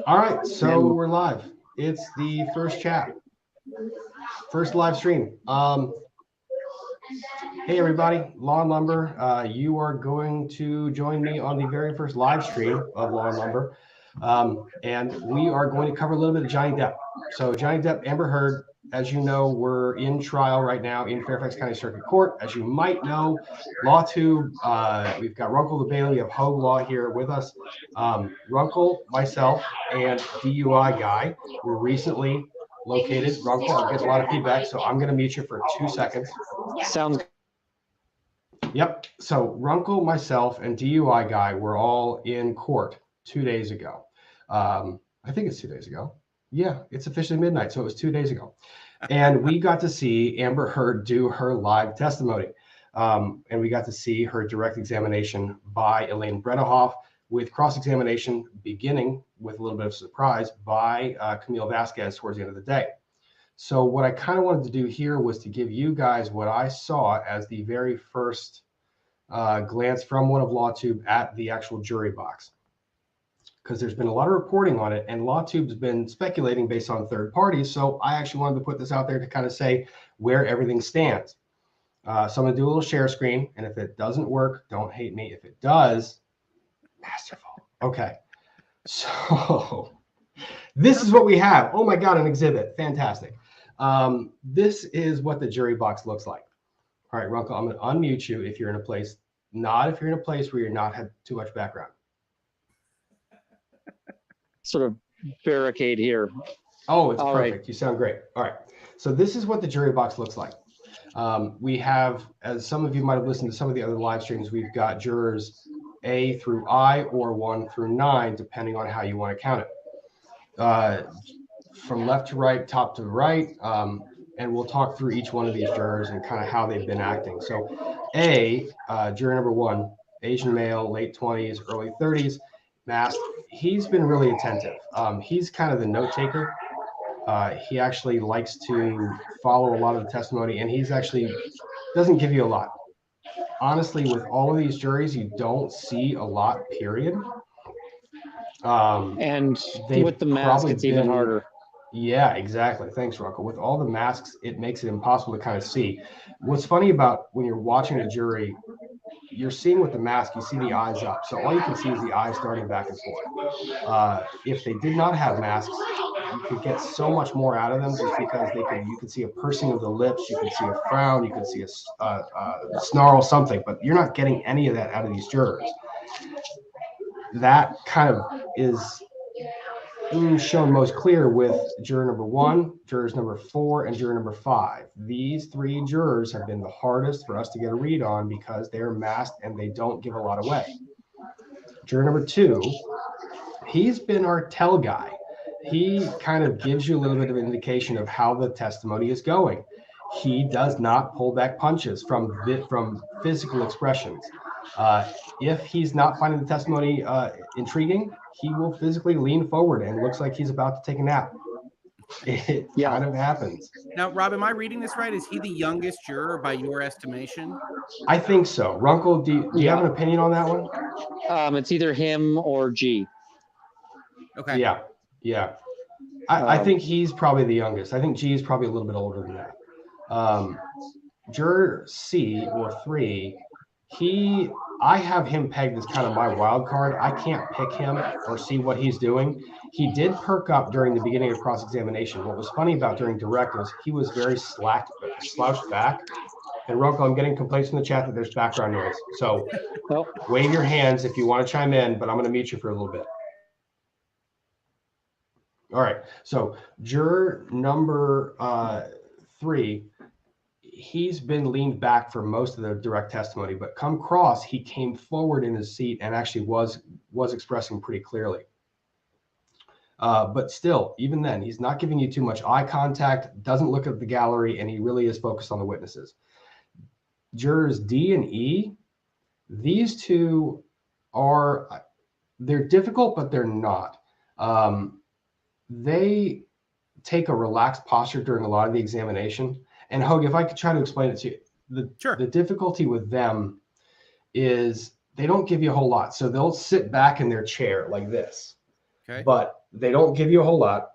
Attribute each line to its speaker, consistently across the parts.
Speaker 1: All right, so we're live. It's the first chat, first live stream. Hey everybody, Law and Lumber. You are going to join me on the very first live stream of Law and Lumber, and we are going to cover a little bit of Johnny Depp. So Johnny Depp, Amber Heard. As you know, we're in trial right now in Fairfax County Circuit Court. As you might know, LawTube, we've got Runkle the Bailey of Hogue Law here with us. Runkle, myself, and DUI Guy were recently located. Runkle, I get a lot of feedback, so I'm going to mute you for 2 seconds.
Speaker 2: Sounds good.
Speaker 1: Yep. So Runkle, myself, and DUI Guy were all in court 2 days ago. I think it's 2 days ago. Yeah, it's officially midnight, so it was 2 days ago. And we got to see Amber Heard do her live testimony. And we got to see her direct examination by Elaine with cross-examination beginning with a little bit of surprise by Camille Vasquez towards the end of the day. So what I kind of wanted to do here was to give you guys what I saw as the very first glance from one of LawTube at the actual jury box. Because there's been a lot of reporting on it, and LawTube's been speculating based on third parties. So I actually wanted to put this out there to kind of say where everything stands. So I'm going to do a little share screen, and if it doesn't work, don't hate me. If it does, masterful. Okay. So this is what we have. Oh my God, an exhibit. Fantastic. This is what the jury box looks like. All right, Runkle, I'm going to unmute you if you're in a place, not if you're in a place where you're not had too much background.
Speaker 2: Sort of barricade here.
Speaker 1: Oh, it's perfect. Right. You sound great. All right. So this is what the jury box looks like. We have, as some of you might have listened to some of the other live streams, we've got jurors A through I or 1 through 9, depending on how you want to count it. From left to right, top to right, and we'll talk through each one of these jurors and kind of how they've been acting. So A, juror number 1, Asian male, late 20s, early 30s, masked. He's been really attentive. He's kind of the note taker. He actually likes to follow a lot of the testimony, and he's actually doesn't give you a lot. Honestly, with all of these juries, you don't see a lot, period.
Speaker 2: And with the mask, it's even harder.
Speaker 1: Yeah, exactly. Thanks, Runkle. With all the masks, it makes it impossible to kind of see. What's funny about when you're watching a jury, you're seeing with the mask, you see the eyes up. So all you can see is the eyes darting back and forth. If they did not have masks, you could get so much more out of them just because you could see a pursing of the lips, you can see a frown, you can see a snarl, something, but you're not getting any of that out of these jurors. That kind of is shown most clear with juror number 1, jurors number 4, and juror number 5. These 3 jurors have been the hardest for us to get a read on because they're masked and they don't give a lot away. Juror number 2, he's been our tell guy. He kind of gives you a little bit of indication of how the testimony is going. He does not pull back punches from physical expressions. If he's not finding the testimony intriguing, he will physically lean forward and looks like he's about to take a nap. It kind of happens.
Speaker 3: Now, Rob, am I reading this right? Is he the youngest juror by your estimation?
Speaker 1: I think so. Runkle, do you have an opinion on that one?
Speaker 2: It's either him or G.
Speaker 1: Okay. Yeah. I think he's probably the youngest. I think G is probably a little bit older than that. Juror C or 3, I have him pegged as kind of my wild card. I can't pick him or see what he's doing. He did perk up during the beginning of cross-examination. What was funny about during direct was he was very slouched back. And Runkle, I'm getting complaints in the chat that there's background noise. So wave your hands if you want to chime in, but I'm going to mute you for a little bit. All right. So juror number 3, he's been leaned back for most of the direct testimony, but come cross, he came forward in his seat and actually was expressing pretty clearly. But still, even then, he's not giving you too much eye contact, doesn't look at the gallery, and he really is focused on the witnesses. Jurors D and E, these 2 they're difficult, but they're not. They take a relaxed posture during a lot of the examination. And Hogue, if I could try to explain it to you, the difficulty with them is they don't give you a whole lot. So they'll sit back in their chair like this,
Speaker 3: Okay.
Speaker 1: but they don't give you a whole lot.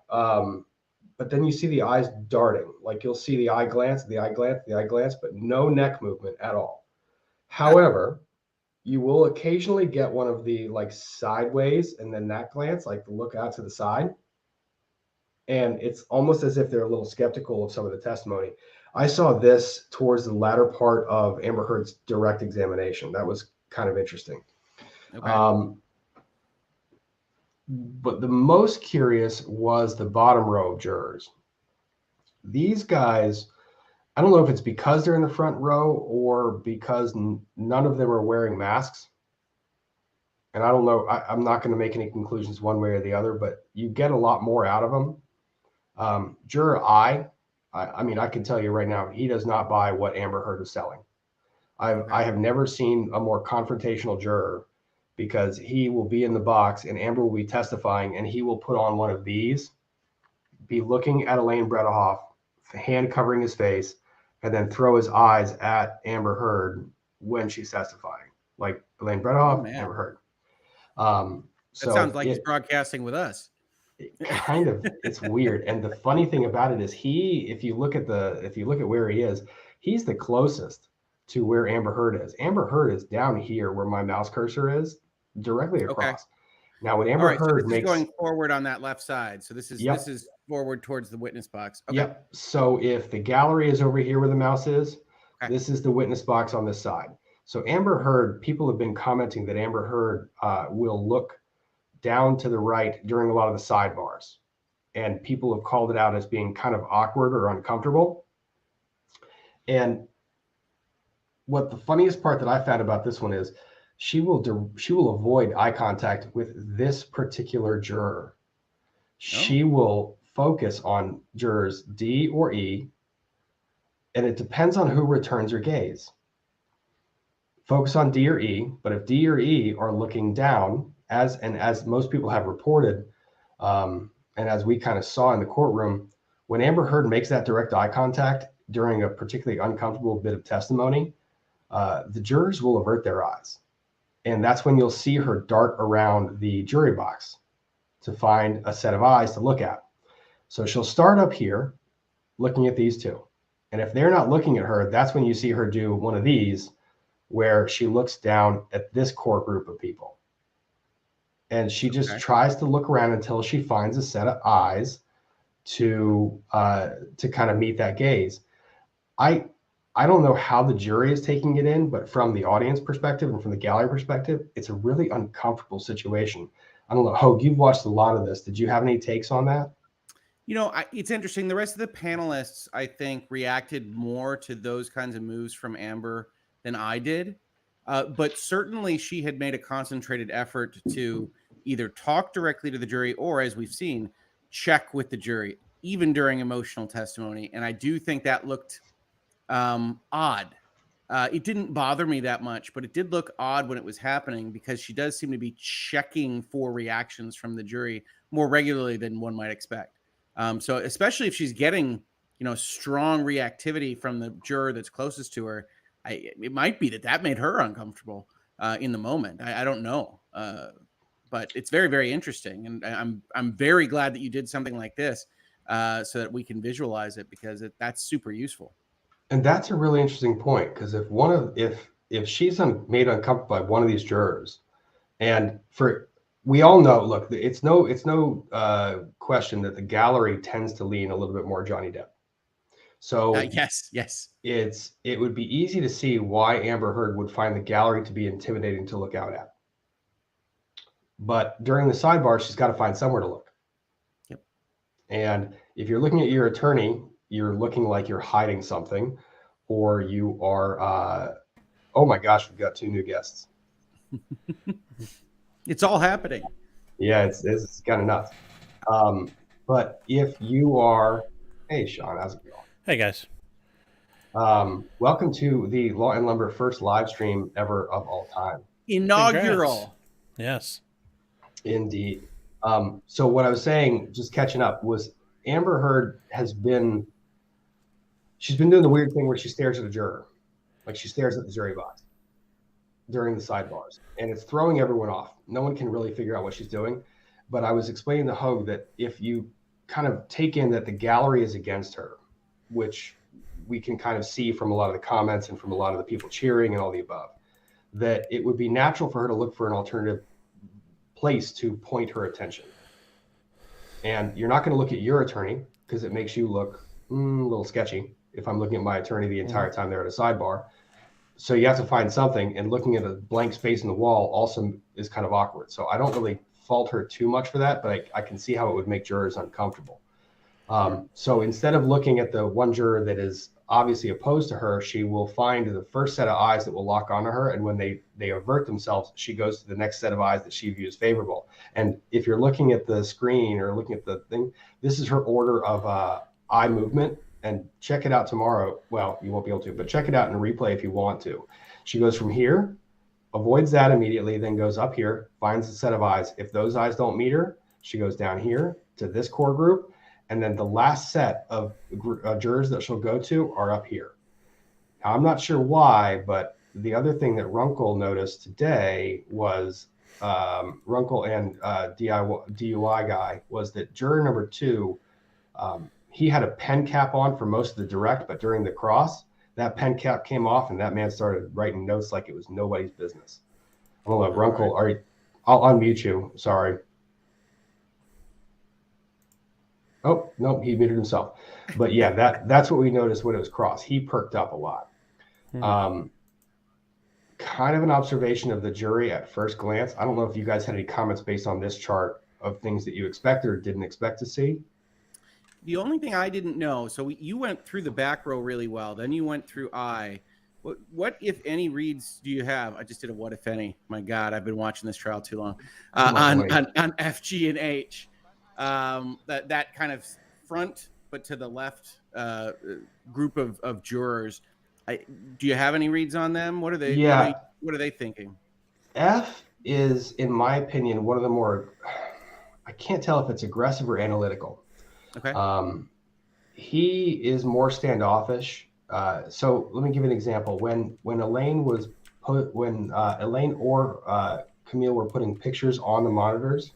Speaker 1: But then you see the eyes darting, like you'll see the eye glance, the eye glance, the eye glance, but no neck movement at all. However, you will occasionally get one of the like sideways and then that glance, like the look out to the side. And it's almost as if they're a little skeptical of some of the testimony. I saw this towards the latter part of Amber Heard's direct examination. That was kind of interesting.
Speaker 3: Okay.
Speaker 1: But the most curious was the bottom row of jurors. These guys, I don't know if it's because they're in the front row or because none of them are wearing masks. And I don't know, I'm not going to make any conclusions one way or the other, but you get a lot more out of them. Juror I mean, I can tell you right now, he does not buy what Amber Heard is selling. I have never seen a more confrontational juror, because he will be in the box and Amber will be testifying and he will put on one of these, be looking at Elaine Bredehoff, hand covering his face, and then throw his eyes at Amber Heard when she's testifying. Like Elaine Bredehoff, Amber Heard.
Speaker 3: That sounds like he's broadcasting with us.
Speaker 1: Kind of, it's weird. And the funny thing about it is if you look at where he is, he's the closest to where Amber Heard is. Amber Heard is down here where my mouse cursor is, directly across. Okay. Now, when Amber Heard
Speaker 3: so this is going forward on that left side. So this is forward towards the witness box. Okay. Yep.
Speaker 1: So if the gallery is over here where the mouse is, this is the witness box on this side. So Amber Heard, people have been commenting that Amber Heard will look down to the right during a lot of the sidebars. And people have called it out as being kind of awkward or uncomfortable. And what the funniest part that I found about this one is she will avoid eye contact with this particular juror. She will focus on jurors D or E, and it depends on who returns her gaze. Focus on D or E, but if D or E are looking down, as most people have reported, and as we kind of saw in the courtroom, when Amber Heard makes that direct eye contact during a particularly uncomfortable bit of testimony, the jurors will avert their eyes. And that's when you'll see her dart around the jury box to find a set of eyes to look at. So she'll start up here looking at these two. And if they're not looking at her, that's when you see her do one of these where she looks down at this core group of people. And she just tries to look around until she finds a set of eyes to kind of meet that gaze. I don't know how the jury is taking it in, but from the audience perspective and from the gallery perspective, it's a really uncomfortable situation. I don't know, Hogue, you've watched a lot of this. Did you have any takes on that?
Speaker 3: You know, it's interesting. The rest of the panelists, I think, reacted more to those kinds of moves from Amber than I did. But certainly she had made a concentrated effort to either talk directly to the jury or, as we've seen, check with the jury, even during emotional testimony. And I do think that looked odd. It didn't bother me that much, but it did look odd when it was happening because she does seem to be checking for reactions from the jury more regularly than one might expect. So especially if she's getting, strong reactivity from the juror that's closest to her, it might be that made her uncomfortable in the moment. I don't know, but it's very, very interesting, and I'm very glad that you did something like this so that we can visualize it because that's super useful.
Speaker 1: And that's a really interesting point, because if she's made uncomfortable by one of these jurors, and we all know, look, it's no question that the gallery tends to lean a little bit more Johnny Depp. So
Speaker 3: yes,
Speaker 1: it would be easy to see why Amber Heard would find the gallery to be intimidating to look out at. But during the sidebar, she's got to find somewhere to look.
Speaker 3: Yep.
Speaker 1: And if you're looking at your attorney, you're looking like you're hiding something, or you are, oh my gosh, we've got 2 new guests.
Speaker 3: It's all happening.
Speaker 1: Yeah, it's kind of nuts. But if you are, hey, Sean, how's it going?
Speaker 4: Hey, guys.
Speaker 1: Welcome to the Law and Lumber first live stream ever of all time.
Speaker 3: Inaugural.
Speaker 4: Congrats. Yes.
Speaker 1: Indeed. So what I was saying, just catching up, was Amber Heard she's been doing the weird thing where she stares at a juror, like she stares at the jury box. during the sidebars, and it's throwing everyone off. No one can really figure out what she's doing. But I was explaining to Hogue that if you kind of take in that the gallery is against her, which we can kind of see from a lot of the comments and from a lot of the people cheering and all the above, that it would be natural for her to look for an alternative place to point her attention. And you're not going to look at your attorney because it makes you look a little sketchy if I'm looking at my attorney the entire time they're at a sidebar. So you have to find something, and looking at a blank space in the wall also is kind of awkward. So I don't really fault her too much for that, but I can see how it would make jurors uncomfortable. So instead of looking at the one juror that is obviously opposed to her, she will find the first set of eyes that will lock onto her. And when they avert themselves, she goes to the next set of eyes that she views favorable. And if you're looking at the screen or looking at the thing, this is her order of eye movement. And check it out tomorrow. Well, you won't be able to, but check it out in a replay if you want to. She goes from here, avoids that immediately, then goes up here, finds a set of eyes. If those eyes don't meet her, she goes down here to this core group. And then the last set of jurors that she'll go to are up here. Now, I'm not sure why, but the other thing that Runkle noticed today was Runkle and DUI guy was that juror number 2, he had a pen cap on for most of the direct, but during the cross, that pen cap came off and that man started writing notes like it was nobody's business. I don't know, Runkle, I'll unmute you. Sorry. Oh, no, he muted himself. But yeah, that's what we noticed when it was cross. He perked up a lot. Kind of an observation of the jury at first glance. I don't know if you guys had any comments based on this chart of things that you expected or didn't expect to see.
Speaker 3: The only thing I didn't know, so you went through the back row really well. Then you went through I. What if any, reads do you have? I just did a what if any. My God, I've been watching this trial too long. On F, G, and H. That kind of front, but to the left group of jurors. Do you have any reads on them? What are they?
Speaker 1: Yeah.
Speaker 3: What are they thinking?
Speaker 1: F is, in my opinion, one of the more, I can't tell if it's aggressive or analytical.
Speaker 3: Okay.
Speaker 1: He is more standoffish. So let me give you an example. When Elaine Elaine or Camille were putting pictures on the monitors,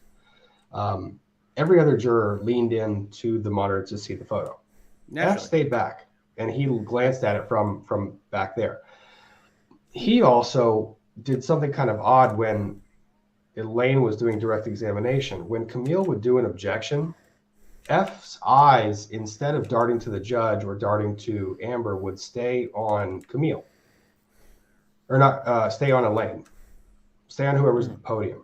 Speaker 1: every other juror leaned in to the monitor to see the photo.
Speaker 3: Naturally.
Speaker 1: F stayed back, and he glanced at it from back there. He also did something kind of odd when Elaine was doing direct examination. When Camille would do an objection, F's eyes, instead of darting to the judge or darting to Amber, would stay on Camille. Or not, stay on Elaine. Stay on whoever's at the podium.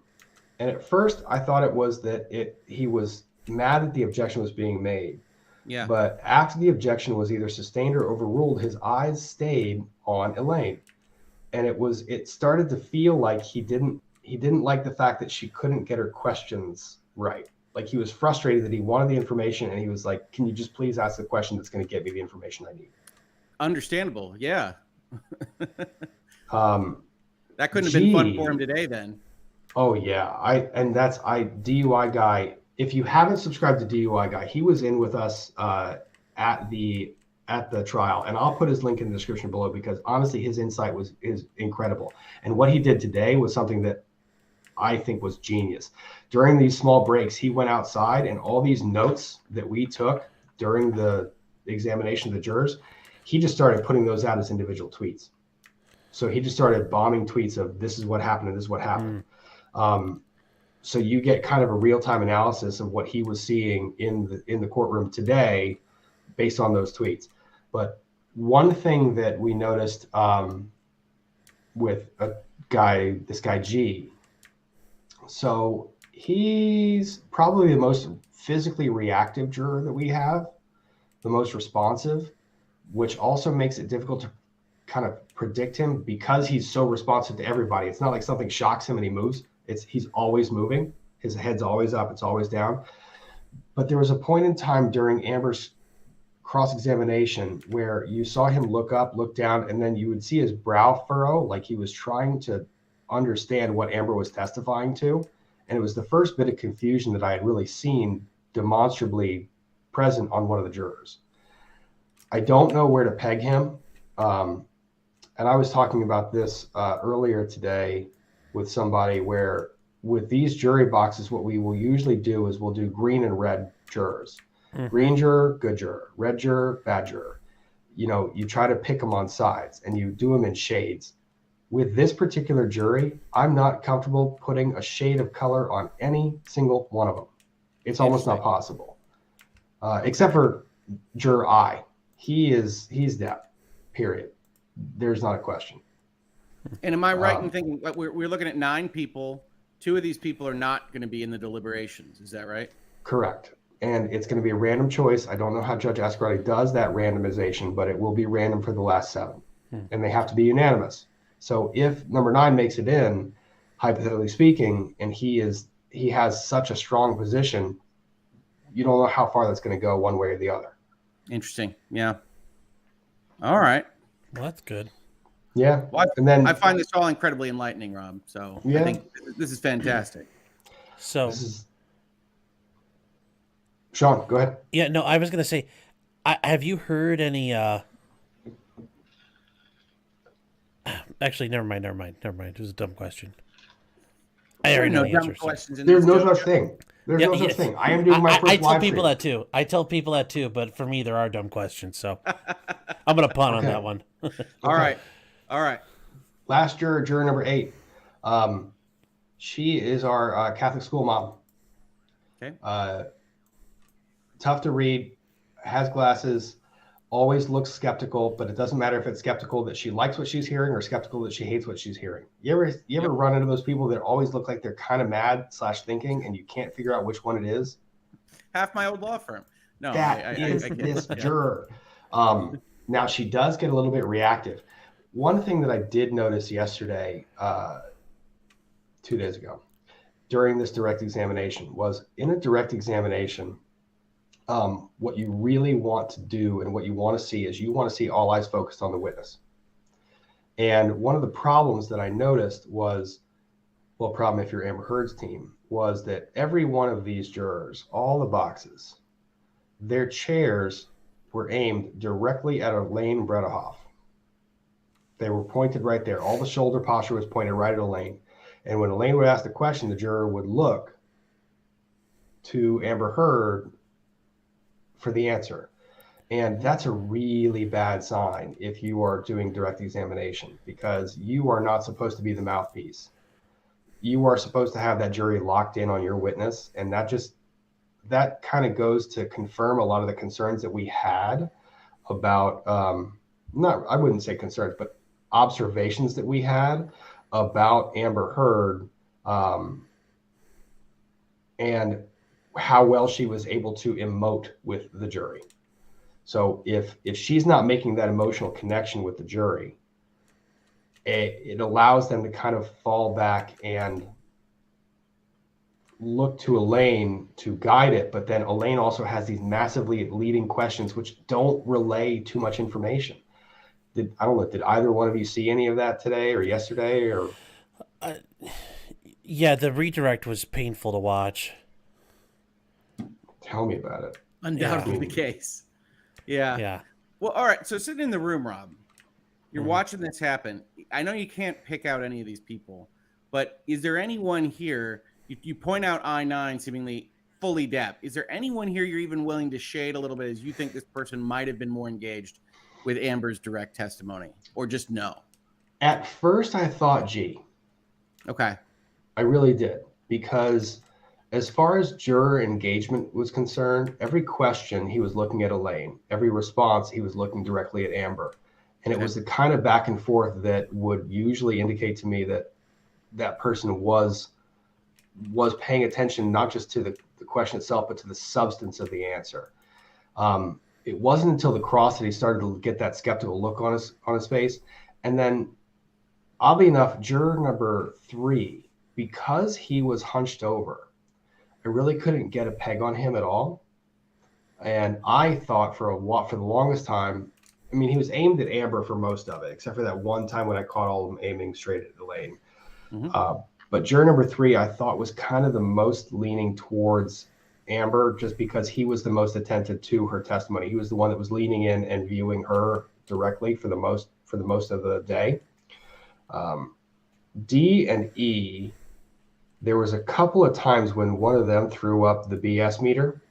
Speaker 1: And at first, I thought it was that he was mad that the objection was being made.
Speaker 3: Yeah.
Speaker 1: But after the objection was either sustained or overruled, his eyes stayed on Elaine. And it started to feel like he didn't like the fact that she couldn't get her questions right. Like he was frustrated that he wanted the information, and he was like, can you just please ask the question that's going to get me the information I need?
Speaker 3: Understandable. Yeah. That couldn't have
Speaker 1: G,
Speaker 3: been fun for him today then.
Speaker 1: Oh yeah. DUI guy. If you haven't subscribed to DUI guy, he was in with us at the trial, and I'll put his link in the description below because honestly, his insight is incredible. And what he did today was something that I think was genius. During these small breaks, he went outside, and all these notes that we took during the examination of the jurors, he just started putting those out as individual tweets. So he just started bombing tweets of this is what happened and this is what happened. So you get kind of a real-time analysis of what he was seeing in the courtroom today based on those tweets. But one thing that we noticed with this guy G, so he's probably the most physically reactive juror that we have, the most responsive, which also makes it difficult to kind of predict him because he's so responsive to everybody. It's not like something shocks him and he moves. He's always moving. His head's always up. It's always down. But there was a point in time during Amber's cross-examination where you saw him look up, look down, and then you would see his brow furrow, like he was trying to understand what Amber was testifying to. And it was the first bit of confusion that I had really seen demonstrably present on one of the jurors. I don't know where to peg him. And I was talking about this earlier today with somebody where with these jury boxes, what we will usually do is we'll do green and red jurors.
Speaker 4: Mm-hmm.
Speaker 1: Green juror, good juror. Red juror, bad juror. You know, you try to pick them on sides and you do them in shades. With this particular jury, I'm not comfortable putting a shade of color on any single one of them. It's almost not possible. Except for juror I. He's Depp, period. There's not a question.
Speaker 3: And am I right in thinking we're looking at 9 people? 2 of these people are not going to be in the deliberations. Is that right?
Speaker 1: Correct. And it's going to be a random choice. I don't know how Judge Ascarotti does that randomization, but it will be random for the last 7. And they have to be unanimous. So if number 9 makes it in, hypothetically speaking, and he has such a strong position, you don't know how far that's going to go one way or the other.
Speaker 3: Interesting. Yeah. All right.
Speaker 4: Well, that's good.
Speaker 1: Yeah.
Speaker 3: Well,
Speaker 1: and then
Speaker 3: I find this all incredibly enlightening, Rob. So
Speaker 1: yeah.
Speaker 3: I think this is fantastic.
Speaker 4: So
Speaker 1: Sean, go ahead.
Speaker 4: Yeah, no, I was going to say, have you heard any, actually, never mind. It was a dumb question. I already know the answer.
Speaker 1: There's no such thing. There's no such thing. I am doing my first
Speaker 4: I tell
Speaker 1: live
Speaker 4: people
Speaker 1: stream.
Speaker 4: that too. I tell people that too, but for me, there are dumb questions. So I'm going to punt on that one.
Speaker 3: All right.
Speaker 1: Last juror number 8. She is our Catholic school mom.
Speaker 3: Okay.
Speaker 1: Tough to read, has glasses, always looks skeptical, but it doesn't matter if it's skeptical that she likes what she's hearing or skeptical that she hates what she's hearing. You ever run into those people that always look like they're kind of mad / thinking and you can't figure out which one it is?
Speaker 3: Half my old law firm. No,
Speaker 1: that is this juror. Now she does get a little bit reactive. One thing that I did notice yesterday, 2 days ago, during this direct examination was in a direct examination, what you really want to do and what you want to see is you want to see all eyes focused on the witness. And one of the problems that I noticed was, well, problem if you're Amber Heard's team, was that every one of these jurors, all the boxes, their chairs were aimed directly at Elaine Bredehoff. They were pointed right there. All the shoulder posture was pointed right at Elaine. And when Elaine would ask the question, the juror would look to Amber Heard for the answer. And that's a really bad sign if you are doing direct examination, because you are not supposed to be the mouthpiece. You are supposed to have that jury locked in on your witness. And that kind of goes to confirm a lot of the concerns that we had about, I wouldn't say concerns, but observations that we had about Amber Heard and how well she was able to emote with the jury. So if she's not making that emotional connection with the jury, it allows them to kind of fall back and look to Elaine to guide it. But then Elaine also has these massively leading questions which don't relay too much information. Did either one of you see any of that today or yesterday? Or
Speaker 4: yeah, the redirect was painful to watch.
Speaker 1: Tell me about it.
Speaker 3: Undoubtedly the case. Yeah. Well, all right. So sitting in the room, Rob, you're watching this happen. I know you can't pick out any of these people, but is there anyone here? You point out I-9 seemingly fully Depp. Is there anyone here you're even willing to shade a little bit as you think this person might have been more engaged with Amber's direct testimony, or just no?
Speaker 1: At first, I thought G.
Speaker 3: Okay.
Speaker 1: I really did, because as far as juror engagement was concerned, every question he was looking at Elaine, every response he was looking directly at Amber. And it was the kind of back and forth that would usually indicate to me that that person was paying attention, not just to the question itself, but to the substance of the answer. It wasn't until the cross that he started to get that skeptical look on his face. And then, oddly enough, juror number 3, because he was hunched over, I really couldn't get a peg on him at all. And I thought for the longest time, I mean, he was aimed at Amber for most of it, except for that one time when I caught all of them aiming straight at Elaine. But juror number 3, I thought was kind of the most leaning towards Amber, just because he was the most attentive to her testimony. He was the one that was leaning in and viewing her directly for the most of the day. D and E, there was a couple of times when one of them threw up the BS meter,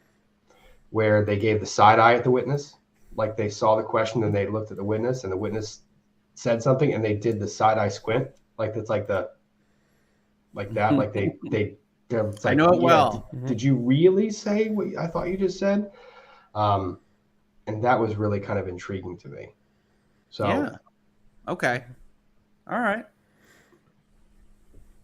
Speaker 1: where they gave the side eye at the witness, like they saw the question and they looked at the witness and the witness said something and they did the side eye squint, like that's like that, like they. It's like,
Speaker 3: I know it well.
Speaker 1: Did you really say what I thought you just said? And that was really kind of intriguing to me. So
Speaker 3: yeah, okay, all right.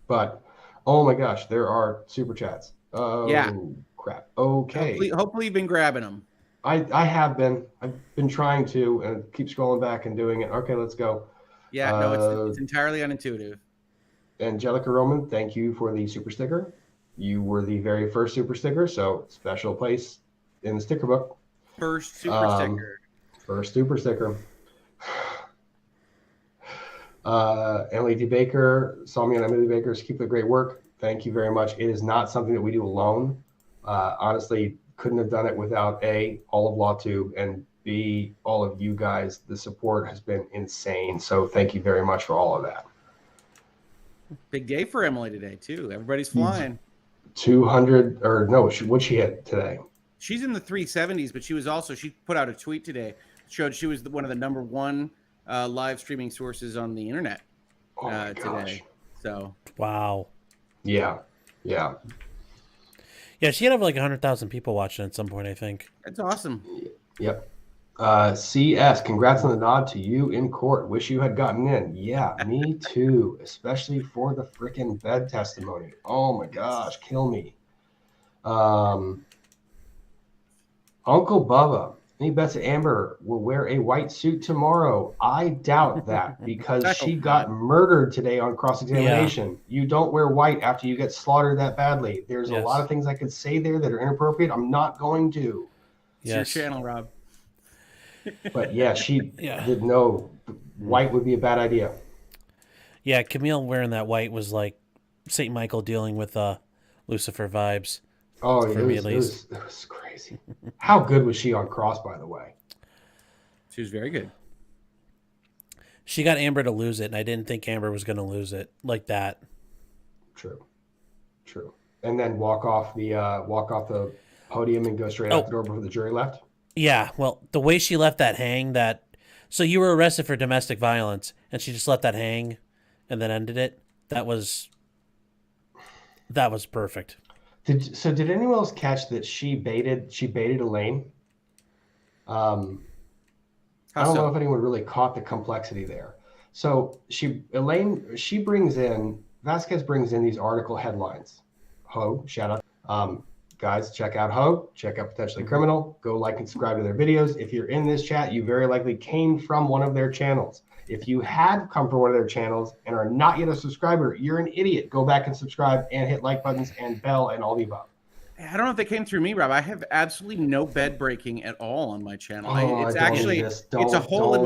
Speaker 1: But oh my gosh, there are super chats. Oh
Speaker 3: yeah,
Speaker 1: crap. Okay.
Speaker 3: Hopefully you've been grabbing them.
Speaker 1: I have been. I've been trying to and keep scrolling back and doing it. Okay, let's go.
Speaker 3: Yeah, no, it's entirely unintuitive.
Speaker 1: Angelica Roman, thank you for the super sticker. You were the very first super sticker, so special place in the sticker book.
Speaker 3: First super sticker.
Speaker 1: First super sticker. Emily D. Baker, saw me on Emily D. Baker's keep the great work. Thank you very much. It is not something that we do alone. Honestly, couldn't have done it without A, all of LawTube, and B, all of you guys. The support has been insane. So thank you very much for all of that.
Speaker 3: Big day for Emily today, too. Everybody's flying.
Speaker 1: 200, or no, what'd she hit today?
Speaker 3: She's in the 370s, but she put out a tweet today, showed she was one of the number one live streaming sources on the internet today. So
Speaker 4: wow.
Speaker 1: Yeah.
Speaker 4: Yeah, she had over like 100,000 people watching at some point, I think.
Speaker 3: That's awesome.
Speaker 1: Yep. CS, congrats on the nod to you in court. Wish you had gotten in. Yeah, me too. Especially for the freaking bed testimony. Oh my gosh, kill me. Uncle Bubba, any bets that Amber will wear a white suit tomorrow? I doubt that because she got murdered today on cross-examination. Yeah. You don't wear white after you get slaughtered that badly. There's a lot of things I could say there that are inappropriate. I'm not going to.
Speaker 3: It's your channel, Rob.
Speaker 1: But yeah, she didn't know white would be a bad idea.
Speaker 4: Yeah, Camille wearing that white was like St. Michael dealing with Lucifer vibes.
Speaker 1: Oh, it was crazy. How good was she on cross, by the way?
Speaker 3: She was very good.
Speaker 4: She got Amber to lose it, and I didn't think Amber was going to lose it like that.
Speaker 1: True. And then walk off the podium and go straight out the door before the jury left.
Speaker 4: Yeah, well, the way she left that hang, so you were arrested for domestic violence, and she just let that hang, and then ended it. That was perfect.
Speaker 1: Did anyone else catch that she baited Elaine? I don't know if anyone really caught the complexity there. So Vasquez brings in these article headlines. Ho, shout out. Guys, check out Ho, check out Potentially Criminal, go like and subscribe to their videos. If you're in this chat, you very likely came from one of their channels. If you had come from one of their channels and are not yet a subscriber, you're an idiot. Go back and subscribe and hit like buttons and bell and all the above.
Speaker 3: I don't know if they came through me, Rob. I have absolutely no bed breaking at all on my channel. It's a hole in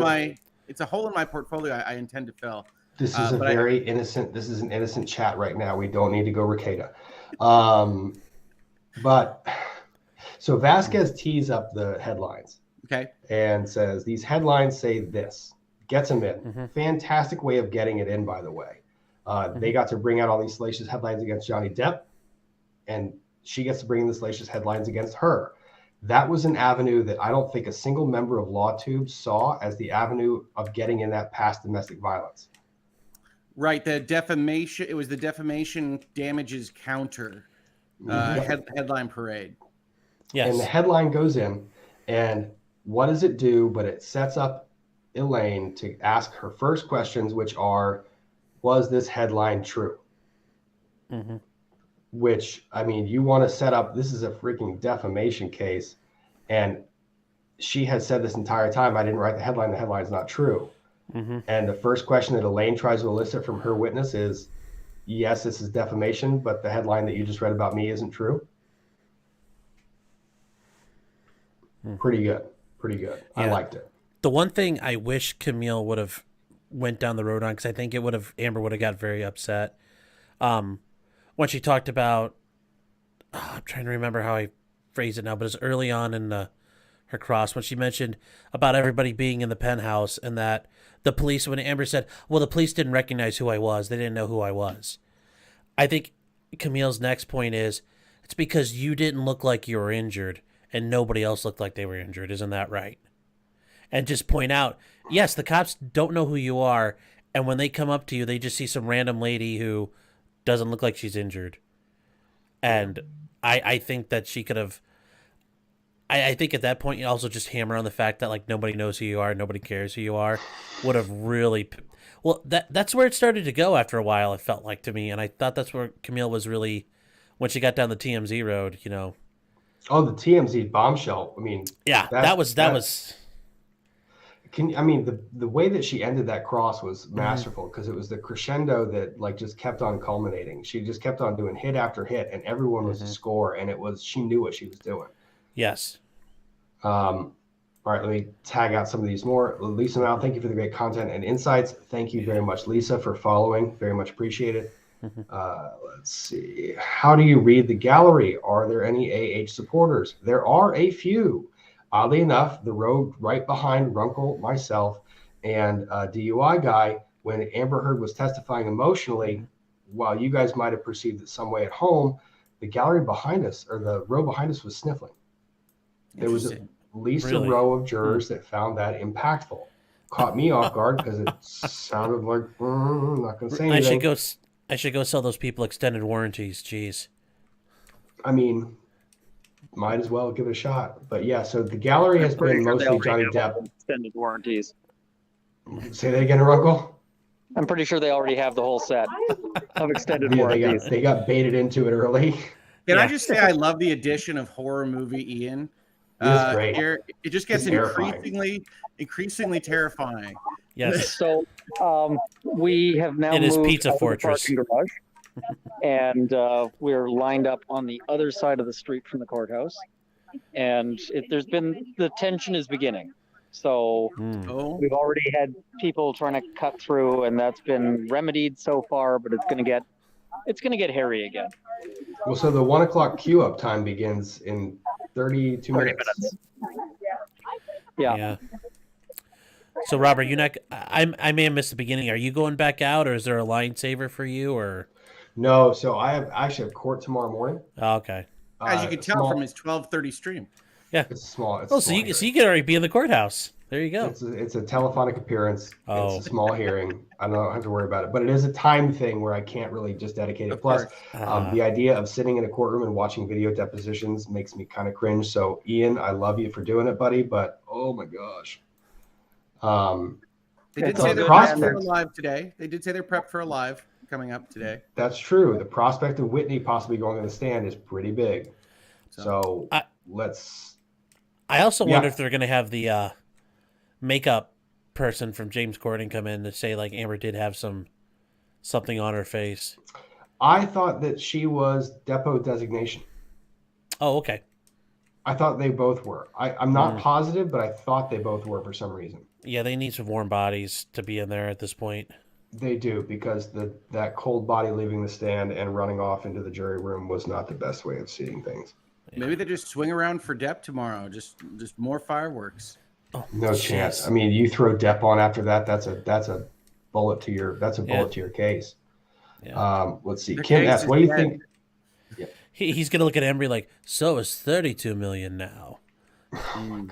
Speaker 3: my portfolio I intend to fill.
Speaker 1: This is this is an innocent chat right now. We don't need to go Ricada. But so Vasquez tees up the headlines.
Speaker 3: Okay.
Speaker 1: And says, these headlines say this. Gets them in. Mm-hmm. Fantastic way of getting it in, by the way. They got to bring out all these salacious headlines against Johnny Depp, and she gets to bring in the salacious headlines against her. That was an avenue that I don't think a single member of LawTube saw as the avenue of getting in that past domestic violence.
Speaker 3: Right. The defamation. It was the defamation damages counter headline parade.
Speaker 1: Yes. And the headline goes in, and what does it do? But it sets up Elaine to ask her first questions, which are, was this headline true? Mm-hmm. Which, I mean, you want to set up, this is a freaking defamation case. And she has said this entire time, I didn't write the headline's not true. Mm-hmm. And the first question that Elaine tries to elicit from her witness is, yes, this is defamation, but the headline that you just read about me isn't true. Pretty good. Yeah. I liked it.
Speaker 4: The one thing I wish Camille would have went down the road on, because I think Amber would have got very upset. When she talked about, I'm trying to remember how I phrased it now, but it's early on in the her cross when she mentioned about everybody being in the penthouse and that the police, when Amber said, well, the police didn't recognize who I was. They didn't know who I was. I think Camille's next point is it's because you didn't look like you were injured and nobody else looked like they were injured. Isn't that right? And just point out, yes, the cops don't know who you are. And when they come up to you, they just see some random lady who doesn't look like she's injured. And I think that she could have, I think at that point, you also just hammer on the fact that like nobody knows who you are, nobody cares who you are, would have really, well, that's where it started to go after a while, it felt like to me. And I thought that's where Camille was really, when she got down the TMZ road, you know.
Speaker 1: Oh, the TMZ bombshell. I mean,
Speaker 4: yeah, that was.
Speaker 1: The way that she ended that cross was masterful because it was the crescendo that like just kept on culminating. She just kept on doing hit after hit, and everyone was a score, and it was she knew what she was doing.
Speaker 4: Yes.
Speaker 1: All right, let me tag out some of these more. Lisa Mal, thank you for the great content and insights. Thank you very much, Lisa, for following. Very much appreciated. Let's see. How do you read the gallery? Are there any AH supporters? There are a few. Oddly enough, the row right behind Runkle, myself, and DUI guy, when Amber Heard was testifying emotionally, while you guys might have perceived it some way at home, the gallery behind us, or the row behind us, was sniffling. There was at least a row of jurors that found that impactful. Caught me off guard because it sounded like, I'm not going to say anything.
Speaker 4: I should go sell those people extended warranties. Jeez.
Speaker 1: I mean, might as well give it a shot. But yeah, so the gallery has been mostly Johnny Depp.
Speaker 2: Extended warranties.
Speaker 1: Say that again, Runkle?
Speaker 2: I'm pretty sure they already have the whole set of extended warranties.
Speaker 1: They got baited into it early.
Speaker 3: Can I just say I love the addition of horror movie Ian?
Speaker 1: It's great.
Speaker 3: Here, it just gets increasingly terrifying.
Speaker 4: Yes.
Speaker 2: So we have now
Speaker 4: moved Pizza
Speaker 2: out of the
Speaker 4: Fortress.
Speaker 2: parking garage, and we're lined up on the other side of the street from the courthouse. And the tension is beginning. So we've already had people trying to cut through, and that's been remedied so far. But it's gonna get hairy again.
Speaker 1: Well, so the 1 o'clock queue up time begins in 32 minutes.
Speaker 2: Yeah.
Speaker 4: So Robert, I may have missed the beginning. Are you going back out, or is there a line saver for you, or?
Speaker 1: No, so I actually have court tomorrow morning.
Speaker 4: Oh, okay.
Speaker 3: As you can tell from his 12:30 stream.
Speaker 4: Yeah.
Speaker 1: It's small.
Speaker 4: So you can already be in the courthouse. There you go.
Speaker 1: It's a telephonic appearance.
Speaker 4: Oh.
Speaker 1: It's a small hearing. I don't have to worry about it, but it is a time thing where I can't really just dedicate it. Plus, the idea of sitting in a courtroom and watching video depositions makes me kind of cringe. So, Ian, I love you for doing it, buddy, but oh my gosh.
Speaker 3: They did say they're prepped for a live today. They did say they're prepped for a live coming up today.
Speaker 1: That's true. The prospect of Whitney possibly going on the stand is pretty big. So let's.
Speaker 4: I also wonder if they're going to have the makeup person from James Corden come in to say like Amber did have something on her face.
Speaker 1: I thought that she was depot designation.
Speaker 4: Oh, okay.
Speaker 1: I thought they both were. I'm not positive, but I thought they both were for some reason.
Speaker 4: Yeah, they need some warm bodies to be in there at this point.
Speaker 1: They do, because that cold body leaving the stand and running off into the jury room was not the best way of seeing things.
Speaker 3: Yeah. Maybe they just swing around for Depp tomorrow. Just more fireworks.
Speaker 1: Oh, no chance. I mean, you throw Depp on after that. That's a bullet to your to your case. Yeah. Let's see. Kim S. What do you think?
Speaker 4: Yeah. He's gonna look at Embry like, so is 32 million now.
Speaker 1: Oh my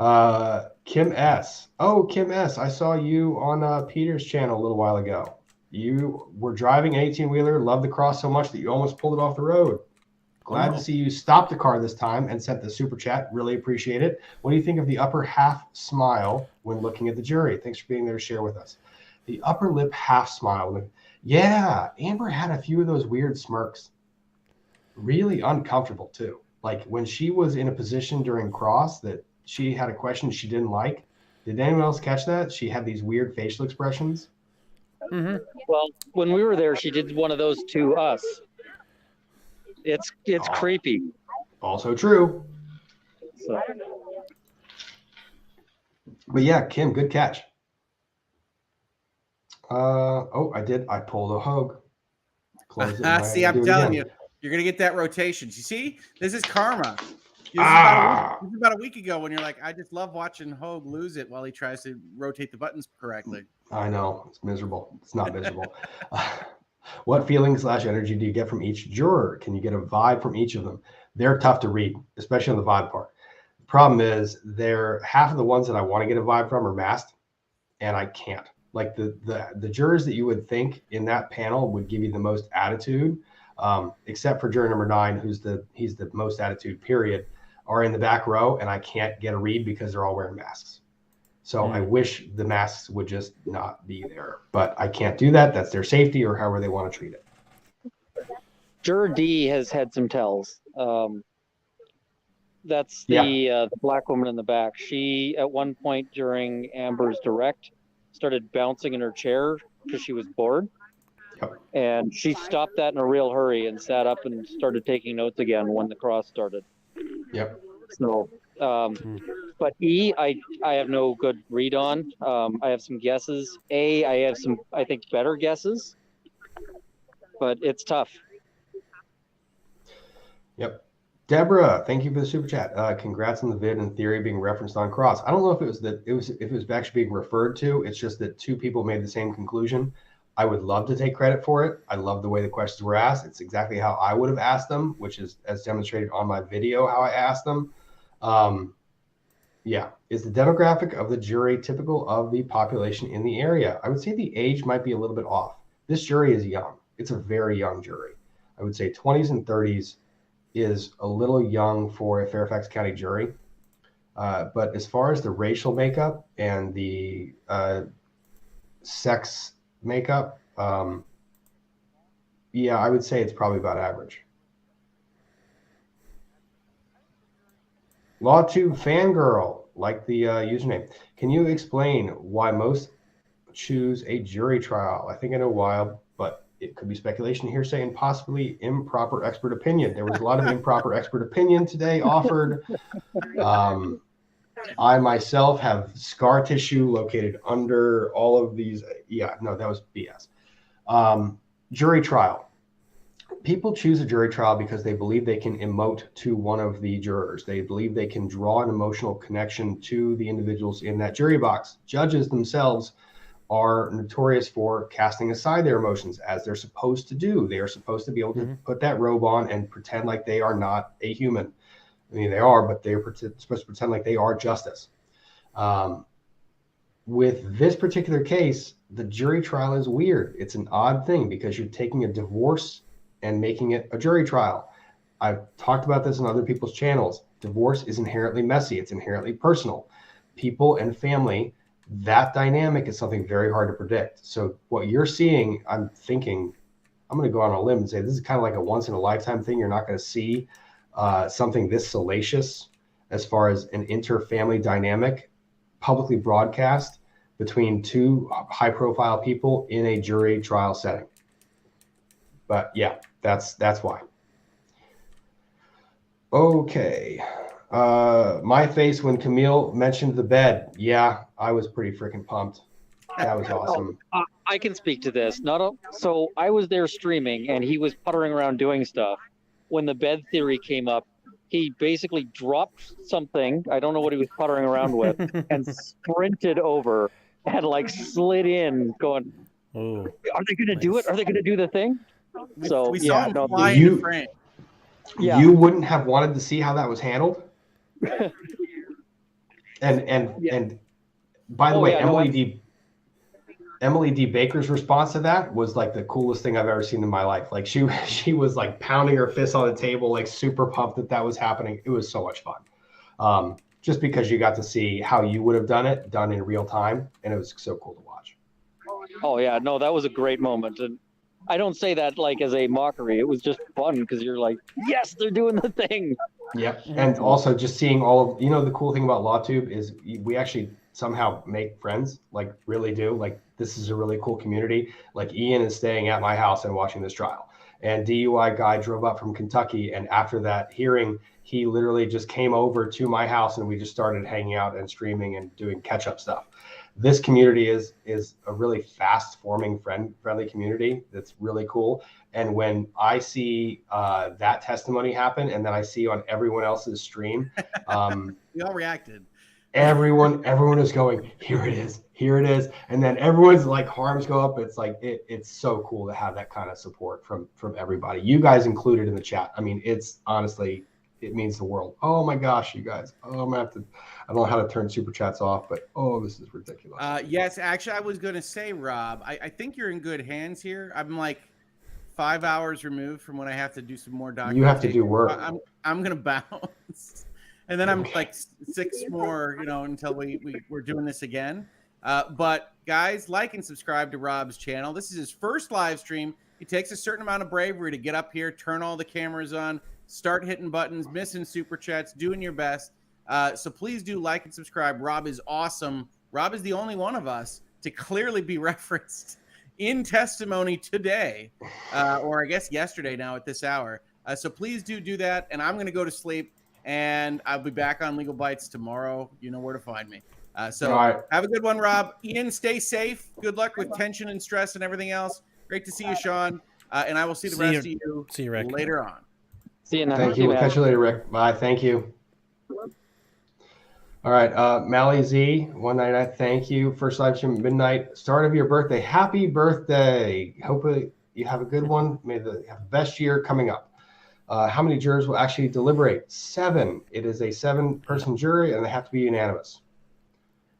Speaker 1: god. Kim S. Oh, Kim S. I saw you on Peter's channel a little while ago. You were driving an 18-wheeler, loved the cross so much that you almost pulled it off the road. Glad to see you stop the car this time and sent the super chat. Really appreciate it. What do you think of the upper half smile when looking at the jury? Thanks for being there to share with us. The upper lip half smile. Yeah, Amber had a few of those weird smirks. Really uncomfortable, too. Like when she was in a position during cross that she had a question she didn't like. Did anyone else catch that? She had these weird facial expressions.
Speaker 2: Mm-hmm. Well, when we were there, she did one of those to us. It's creepy.
Speaker 1: Also true.
Speaker 2: So.
Speaker 1: But yeah, Kim, good catch. I pulled a hoag.
Speaker 3: See, I'm telling you, you're gonna get that rotation. You see, this is karma. This is about a week ago when you're like, I just love watching Hogue lose it while he tries to rotate the buttons correctly.
Speaker 1: I know. It's miserable. It's not miserable. What feeling/energy do you get from each juror? Can you get a vibe from each of them? They're tough to read, especially on the vibe part. The problem is half of the ones that I want to get a vibe from are masked, and I can't. Like the jurors that you would think in that panel would give you the most attitude, except for juror number 9, he's the most attitude, period, are in the back row, and I can't get a read because they're all wearing masks. So I wish the masks would just not be there, but I can't do that. That's their safety or however they want to treat it.
Speaker 2: Juror D has had some tells. That's the black woman in the back. She, at one point during Amber's direct, started bouncing in her chair because she was bored.
Speaker 1: Yep.
Speaker 2: And she stopped that in a real hurry and sat up and started taking notes again when the cross started.
Speaker 1: Yep.
Speaker 2: So, but E, I have no good read on. I have some guesses. A, I have some, I think, better guesses. But it's tough.
Speaker 1: Yep. Deborah, thank you for the super chat. Congrats on the vid and theory being referenced on cross. I don't know if it was actually being referred to. It's just that 2 people made the same conclusion. I would love to take credit for it. I love the way the questions were asked. It's exactly how I would have asked them, which is as demonstrated on my video how I asked them. Yeah. Is the demographic of the jury typical of the population in the area? I would say the age might be a little bit off. This jury is young. It's a very young jury. I would say 20s and 30s is a little young for a Fairfax County jury. But as far as the racial makeup and the sex makeup, yeah, I would say it's probably about average. LawTube Fangirl, like the username. Can you explain why most choose a jury trial? I think I know why, but it could be speculation, hearsay, and possibly improper expert opinion. There was a lot of improper expert opinion today offered. I myself have scar tissue located under all of these. Yeah, no, that was BS. Jury trial. People choose a jury trial because they believe they can emote to one of the jurors. They believe they can draw an emotional connection to the individuals in that jury box. Judges themselves are notorious for casting aside their emotions, as they're supposed to do. They are supposed to be able to put that robe on and pretend like they are not a human. I mean, they are, but they're supposed to pretend like they are justice. With this particular case, the jury trial is weird. It's an odd thing because you're taking a divorce and making it a jury trial. I've talked about this on other people's channels. Divorce is inherently messy. It's inherently personal. People and family, that dynamic is something very hard to predict. So what you're seeing, I'm thinking, I'm going to go on a limb and say this is kind of like a once in a lifetime thing. You're not going to see something this salacious as far as an inter-family dynamic publicly broadcast between 2 high-profile people in a jury trial setting. But yeah, that's why. Okay. My face when Camille mentioned the bed. Yeah, I was pretty freaking pumped. That was awesome.
Speaker 2: I can speak to this. So I was there streaming, and he was puttering around doing stuff. When the bed theory came up, he basically dropped something. I don't know what he was puttering around with, and sprinted over and like slid in, going,
Speaker 4: "Ooh,
Speaker 2: are they going to do it? Are they going to do the thing?" So
Speaker 3: we saw him fly
Speaker 1: in
Speaker 3: the frame.
Speaker 2: Yeah.
Speaker 1: You wouldn't have wanted to see how that was handled. And by the way, Emily D. Baker's response to that was like the coolest thing I've ever seen in my life. Like she was like pounding her fist on the table, like super pumped that was happening. It was so much fun. Just because you got to see how you would have done it done in real time. And it was so cool to watch.
Speaker 2: Oh yeah, no, that was a great moment. And I don't say that like as a mockery. It was just fun because you're like, yes, they're doing the thing.
Speaker 1: Yep. And also just seeing all of, the cool thing about LawTube is we actually somehow make friends, like really do. Like this is a really cool community. Like Ian is staying at my house and watching this trial. And DUI guy drove up from Kentucky. And after that hearing, he literally just came over to my house and we just started hanging out and streaming and doing catch up stuff. This community is a really fast forming friendly community. That's really cool. And when I see that testimony happen, and then I see on everyone else's stream,
Speaker 3: we all reacted.
Speaker 1: everyone is going, here it is, and then everyone's like arms go up. It's like it's so cool to have that kind of support from everybody, you guys included in the chat. I mean, it's honestly, it means the world. Oh my gosh, you guys. Oh, I'm gonna have to, I don't know how to turn super chats off, but oh, this is ridiculous.
Speaker 3: Yes, actually, I was gonna say, Rob, I think you're in good hands here. I'm like 5 hours removed from when I have to do some more documentation.
Speaker 1: You have to do work.
Speaker 3: I'm gonna bounce, and then I'm like 6 more, until we're doing this again. But guys, like and subscribe to Rob's channel. This is his first live stream. It takes a certain amount of bravery to get up here, turn all the cameras on, start hitting buttons, missing super chats, doing your best. So please do like and subscribe. Rob is awesome. Rob is the only one of us to clearly be referenced in testimony today, or I guess yesterday now at this hour. So please do that. And I'm going to go to sleep, and I'll be back on Legal Bites tomorrow. You know where to find me. So
Speaker 1: right.
Speaker 3: Have a good one, Rob. Ian, stay safe. Good luck with tension and stress and everything else. Great to see you, Sean. And I will see the rest of you
Speaker 4: Rick.
Speaker 3: later on.
Speaker 2: See you now.
Speaker 1: Thank you. We'll catch you later, Rick. Bye. Thank you. All right. Mally Z, 199. Thank you. First live stream at midnight. Start of your birthday. Happy birthday. Hopefully you have a good one. May you have the best year coming up. How many jurors will actually deliberate? 7. It is a 7-person jury, and they have to be unanimous.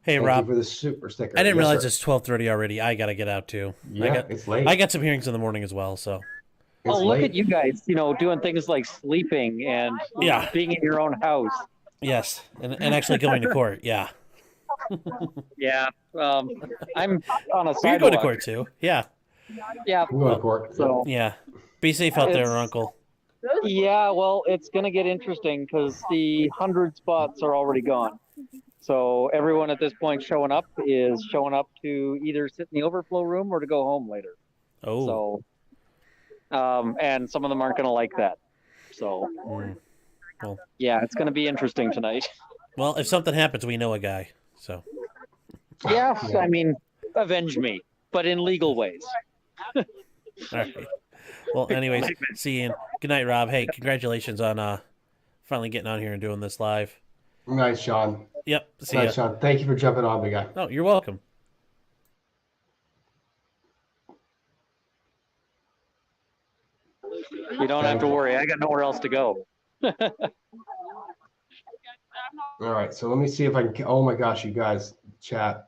Speaker 4: Hey,
Speaker 1: Thank
Speaker 4: Rob.
Speaker 1: you for the super sticker.
Speaker 4: I didn't
Speaker 1: Yes,
Speaker 4: realize
Speaker 1: sir.
Speaker 4: it's 12:30 already. I got to get out too.
Speaker 1: Yeah, it's late.
Speaker 4: I got some hearings in the morning as well, so.
Speaker 1: It's
Speaker 2: look
Speaker 1: late.
Speaker 2: at you guys, doing things like sleeping and being in your own house.
Speaker 4: Yes, and actually going to court. Yeah.
Speaker 2: Yeah. I'm on a sidewalk.
Speaker 4: You're going to court too. Yeah.
Speaker 2: Yeah.
Speaker 1: I'm going to court.
Speaker 2: So
Speaker 4: Yeah. Be safe out there, Uncle.
Speaker 2: yeah, well, it's going to get interesting because the 100 spots are already gone. So everyone at this point showing up is showing up to either sit in the overflow room or to go home later.
Speaker 4: Oh.
Speaker 2: So, and some of them aren't going to like that. So,
Speaker 4: Well,
Speaker 2: yeah, it's going to be interesting tonight.
Speaker 4: Well, if something happens, we know a guy. So.
Speaker 2: Yeah, I mean, avenge me, but in legal ways.
Speaker 4: All right. Well, anyways, see you. Good night, Rob. Hey, congratulations on finally getting on here and doing this live.
Speaker 1: Nice, Sean.
Speaker 4: Yep. See
Speaker 1: Nice,
Speaker 4: ya.
Speaker 1: Sean. Thank you for jumping on, big guy.
Speaker 4: Oh, you're welcome.
Speaker 2: You don't have to worry. I got nowhere else to go.
Speaker 1: All right, so let me see if I can. Oh my gosh, you guys, chat.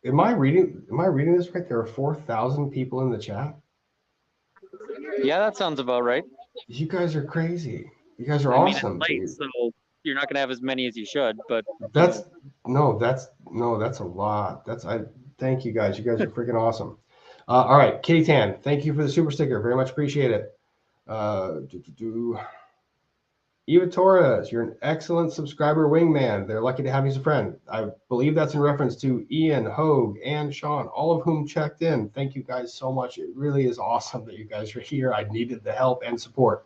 Speaker 1: Am I reading this right? There are 4,000 people in the chat.
Speaker 2: Yeah, that sounds about right.
Speaker 1: You guys are crazy. You guys are
Speaker 2: I mean,
Speaker 1: awesome.
Speaker 2: it's late, so you're not going to have as many as you should, but
Speaker 1: That's a lot. Thank you guys. You guys are freaking awesome. All right, Kitty Tan, thank you for the super sticker. Very much appreciate it. Eva Torres, you're an excellent subscriber wingman. They're lucky to have you as a friend. I believe that's in reference to Ian, Hogue, and Sean, all of whom checked in. Thank you guys so much. It really is awesome that you guys are here. I needed the help and support.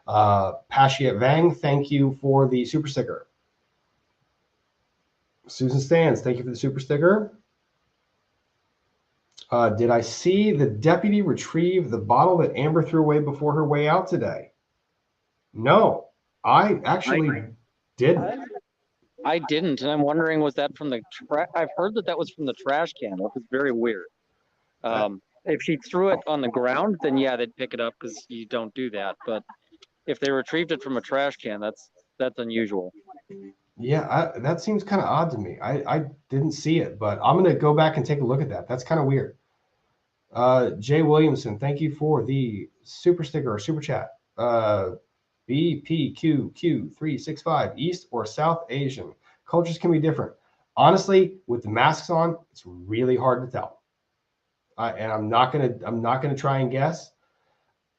Speaker 1: Pashiat Vang, thank you for the super sticker. Susan Stans, thank you for the super sticker. Did I see the deputy retrieve the bottle that Amber threw away before her way out today? No, I actually didn't.
Speaker 2: I didn't, and I'm wondering, was that from the I've heard that was from the trash can, which is very weird. If she threw it on the ground, then yeah, they'd pick it up because you don't do that. But if they retrieved it from a trash can, that's unusual.
Speaker 1: Yeah, that seems kind of odd to me. I didn't see it, but I'm going to go back and take a look at that. That's kind of weird. Jay Williamson, thank you for the super sticker or super chat. BPQQ365, East or South Asian. Cultures can be different. Honestly, with the masks on, it's really hard to tell. And I'm not gonna try and guess.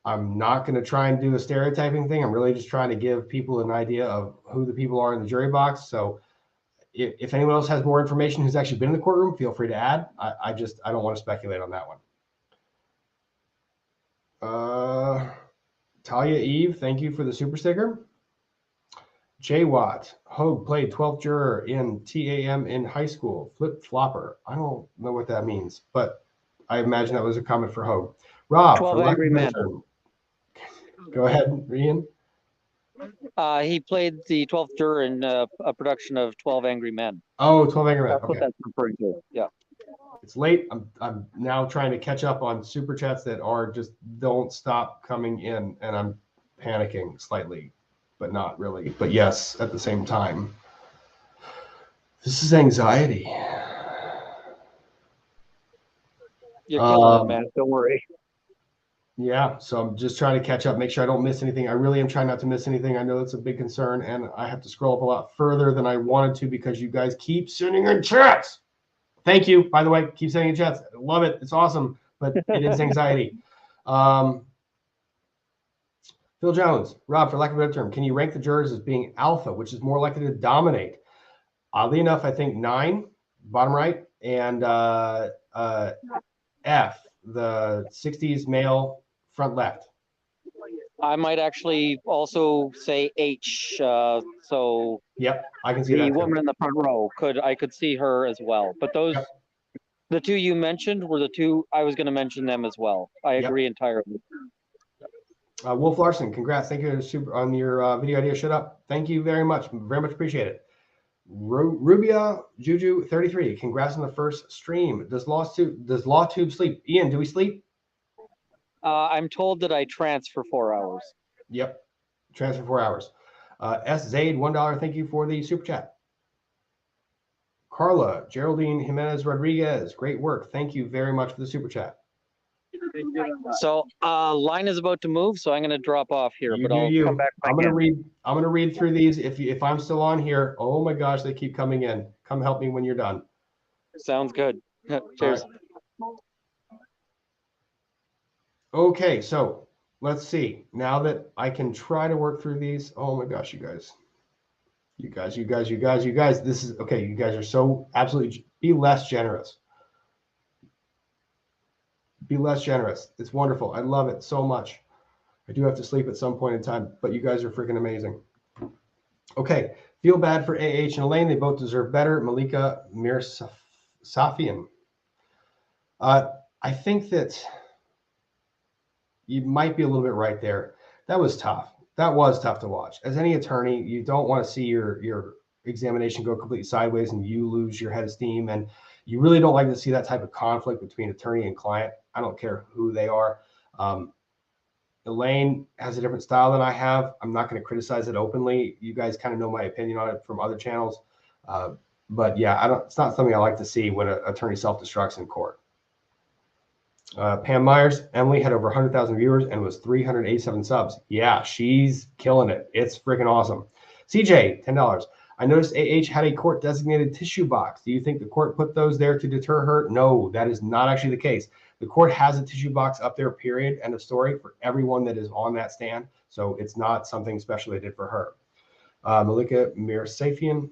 Speaker 1: I'm not gonna try and do a stereotyping thing. I'm really just trying to give people an idea of who the people are in the jury box. So if anyone else has more information who's actually been in the courtroom, feel free to add. I don't want to speculate on that one. Talia Eve, thank you for the super sticker. Jay Watt, Hogue played 12th juror in TAM in high school. Flip flopper. I don't know what that means, but I imagine that was a comment for Hogue. Rob,
Speaker 2: 12
Speaker 1: for lack of
Speaker 2: Angry
Speaker 1: a better
Speaker 2: Men.
Speaker 1: term. Go ahead, Ian.
Speaker 2: He played the 12th juror in a production of 12 Angry Men.
Speaker 1: Oh, 12 Angry Men.
Speaker 2: That's what
Speaker 1: Okay.
Speaker 2: that's referring to. Yeah.
Speaker 1: It's late. I'm now trying to catch up on super chats that are just don't stop coming in, and I'm panicking slightly, but not really. But yes, at the same time. This is anxiety.
Speaker 2: You're killing it, man. Don't worry.
Speaker 1: Yeah, so I'm just trying to catch up, make sure I don't miss anything. I really am trying not to miss anything. I know that's a big concern, and I have to scroll up a lot further than I wanted to because you guys keep sending in chats. Thank you, by the way. Keep sending in chats. I love it. It's awesome, but it is anxiety. Phil Jones, Rob, for lack of a better term, can you rank the jurors as being alpha, which is more likely to dominate? Oddly enough, I think 9, bottom right, and F, the 60s male, front left.
Speaker 2: I might actually also say H. So
Speaker 1: Yep, I can see that.
Speaker 2: the
Speaker 1: too.
Speaker 2: woman in the front row I could see her as well. But those,
Speaker 1: Yep.
Speaker 2: the two you mentioned were the two I was going to mention them as well. I
Speaker 1: Yep.
Speaker 2: agree entirely.
Speaker 1: Wolf Larson, congrats. Thank you on your video idea. Shut up. Thank you very much. Very much appreciate it. Rubia Juju 33, congrats on the first stream. Does LawTube sleep? Ian, do we sleep?
Speaker 2: I'm told that I transfer 4 hours.
Speaker 1: Yep. Transfer 4 hours. S. Zaid, $1. Thank you for the super chat. Carla, Geraldine Jimenez Rodriguez, great work. Thank you very much for the super chat.
Speaker 2: So line is about to move, so I'm going to drop off here,
Speaker 1: You
Speaker 2: but
Speaker 1: do
Speaker 2: I'll
Speaker 1: you.
Speaker 2: come back.
Speaker 1: I'm gonna read through these. If I'm still on here, oh my gosh, they keep coming in. Come help me when you're done.
Speaker 2: Sounds good. Cheers.
Speaker 1: Right. Okay, so let's see. Now that I can try to work through these. Oh my gosh, you guys. This is okay. You guys are so absolutely. Be less generous. Be less generous. It's wonderful. I love it so much. I do have to sleep at some point in time, but you guys are freaking amazing. Okay, feel bad for AH and Elaine. They both deserve better. Malika Mirsafian. I think that you might be a little bit right there. That was tough. That was tough to watch. As any attorney, you don't want to see your examination go completely sideways and you lose your head of steam. And you really don't like to see that type of conflict between attorney and client. I don't care who they are. Elaine has a different style than I have. I'm not going to criticize it openly. You guys kind of know my opinion on it from other channels. But yeah, it's not something I like to see when an attorney self-destructs in court. Pam Myers, Emily had over 100,000 viewers and was 387 subs. Yeah, she's killing it. It's freaking awesome. CJ, $10. I noticed AH had a court designated tissue box. Do you think the court put those there to deter her? No, that is not actually the case. The court has a tissue box up there, period, end of story, for everyone that is on that stand. So it's not something special they did for her. Malika Mirsafian,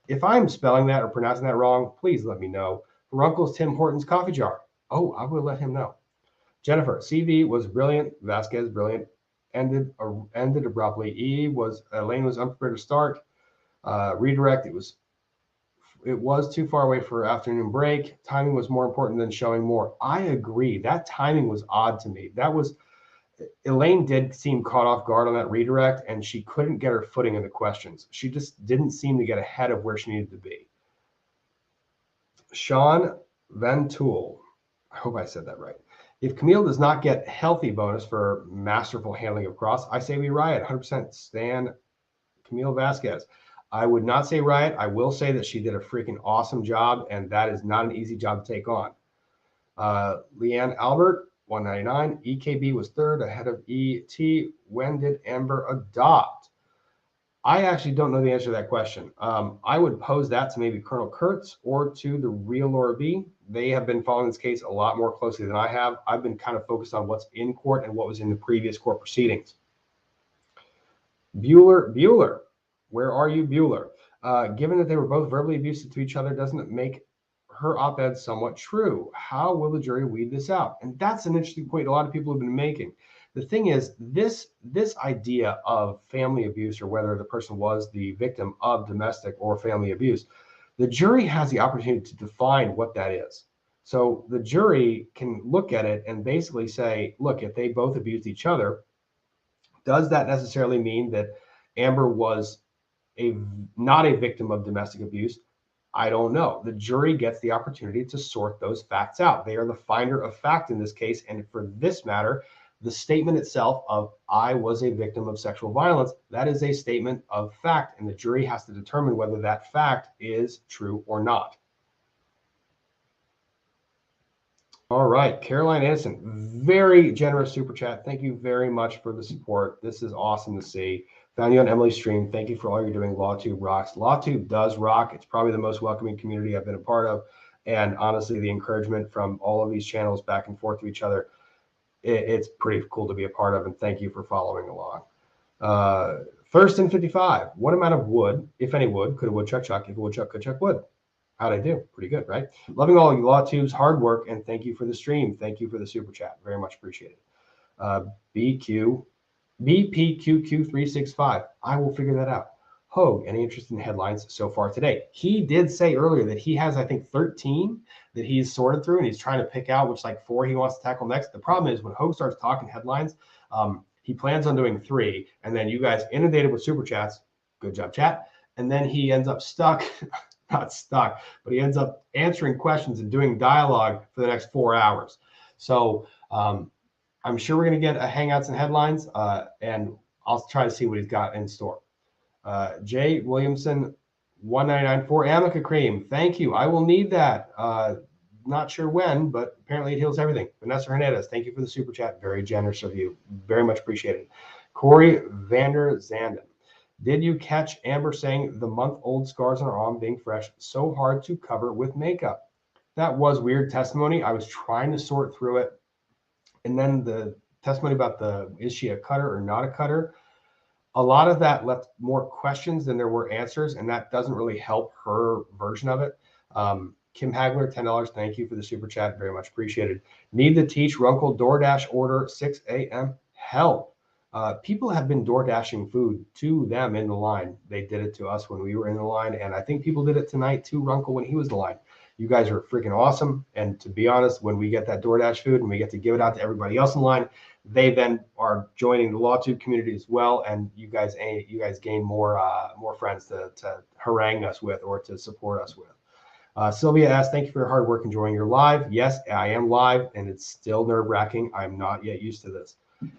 Speaker 1: if I'm spelling that or pronouncing that wrong, please let me know. For Uncle's Tim Hortons coffee jar. Oh, I will let him know. Jennifer, CV was brilliant. Vasquez, brilliant. Ended abruptly. Elaine was unprepared to start. Redirect, it was too far away for afternoon break. Timing was more important than showing more. I agree. That timing was odd to me. Elaine did seem caught off guard on that redirect, and she couldn't get her footing in the questions. She just didn't seem to get ahead of where she needed to be. Sean Van Tool, I hope I said that right. If Camille does not get healthy bonus for masterful handling of cross, I say we riot. 100% Stan Camille Vasquez. I would not say riot. I will say that she did a freaking awesome job, and that is not an easy job to take on. Leanne Albert, 199. EKB was third ahead of ET. When did Amber adopt? I actually don't know the answer to that question. I would pose that to maybe Colonel Kurtz or to the real Laura B. They have been following this case a lot more closely than I have. I've been kind of focused on what's in court and what was in the previous court proceedings. Bueller. Where are you, Bueller? Given that they were both verbally abusive to each other, doesn't it make her op-ed somewhat true? How will the jury weed this out? And that's an interesting point a lot of people have been making. The thing is, this idea of family abuse, or whether the person was the victim of domestic or family abuse, the jury has the opportunity to define what that is. So the jury can look at it and basically say, look, if they both abused each other, does that necessarily mean that Amber was not a victim of domestic abuse? I don't know. The jury gets the opportunity to sort those facts out. They are the finder of fact in this case. And for this matter, the statement itself of I was a victim of sexual violence, that is a statement of fact. And the jury has to determine whether that fact is true or not. All right, Caroline Anderson, very generous super chat. Thank you very much for the support. This is awesome to see. Found you on Emily's stream. Thank you for all you're doing. LawTube rocks. LawTube does rock. It's probably the most welcoming community I've been a part of. And honestly, the encouragement from all of these channels back and forth to each other, it's pretty cool to be a part of. And thank you for following along. Thurston 55. What amount of wood, if any wood, could a woodchuck chuck if a woodchuck could chuck wood? How'd I do? Pretty good, right? Loving all of you LawTube's hard work, and thank you for the stream. Thank you for the super chat. Very much appreciated. BPQQ365. I will figure that out. Hogue, any interest in headlines so far today? He did say earlier that he has, I think, 13 that he's sorted through, and he's trying to pick out which 4 he wants to tackle next. The problem is when Hogue starts talking headlines, he plans on doing 3, and then you guys inundated with super chats. Good job, chat. And then he ends up stuck. Not stuck, but he ends up answering questions and doing dialogue for the next 4 hours. So I'm sure we're going to get a Hangouts and headlines, and I'll try to see what he's got in store. Jay Williamson, 199 for Amica Cream. Thank you. I will need that. Not sure when, but apparently it heals everything. Vanessa Hernandez, thank you for the super chat. Very generous of you. Very much appreciated. Corey Vander Zanden. Did you catch Amber saying the month-old scars on her arm being fresh, so hard to cover with makeup? That was weird testimony. I was trying to sort through it. And then the testimony about is she a cutter or not a cutter? A lot of that left more questions than there were answers, and that doesn't really help her version of it. Kim Hagler, $10. Thank you for the super chat. Very much appreciated. Need to teach Runkle DoorDash order 6 a.m. Help. People have been door dashing food to them in the line. They did it to us when we were in the line, and I think people did it tonight to Runkle when he was in the line. You guys are freaking awesome, and to be honest, when we get that DoorDash food and we get to give it out to everybody else in line, they then are joining the LawTube community as well, and you guys gain more friends to harangue us with or to support us with. Sylvia asks, thank you for your hard work enjoying your live. Yes, I am live, and it's still nerve-wracking. I'm not yet used to this.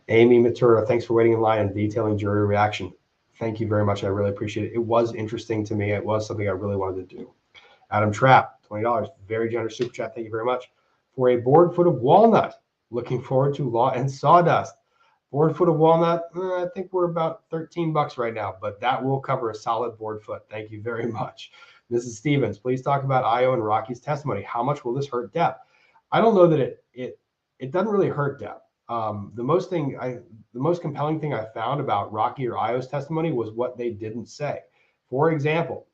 Speaker 1: Amy Matura, thanks for waiting in line and detailing jury reaction. Thank you very much. I really appreciate it. It was interesting to me. It was something I really wanted to do. Adam Trapp, $20. Very generous super chat. Thank you very much. For a board foot of walnut. Looking forward to Law and Sawdust. Board foot of walnut, I think we're about $13 right now, but that will cover a solid board foot. Thank you very much. Mrs. Stevens, please talk about Io and Rocky's testimony. How much will this hurt Depp? I don't know that it doesn't really hurt Depp. The most compelling thing I found about Rocky or Io's testimony was what they didn't say. For example,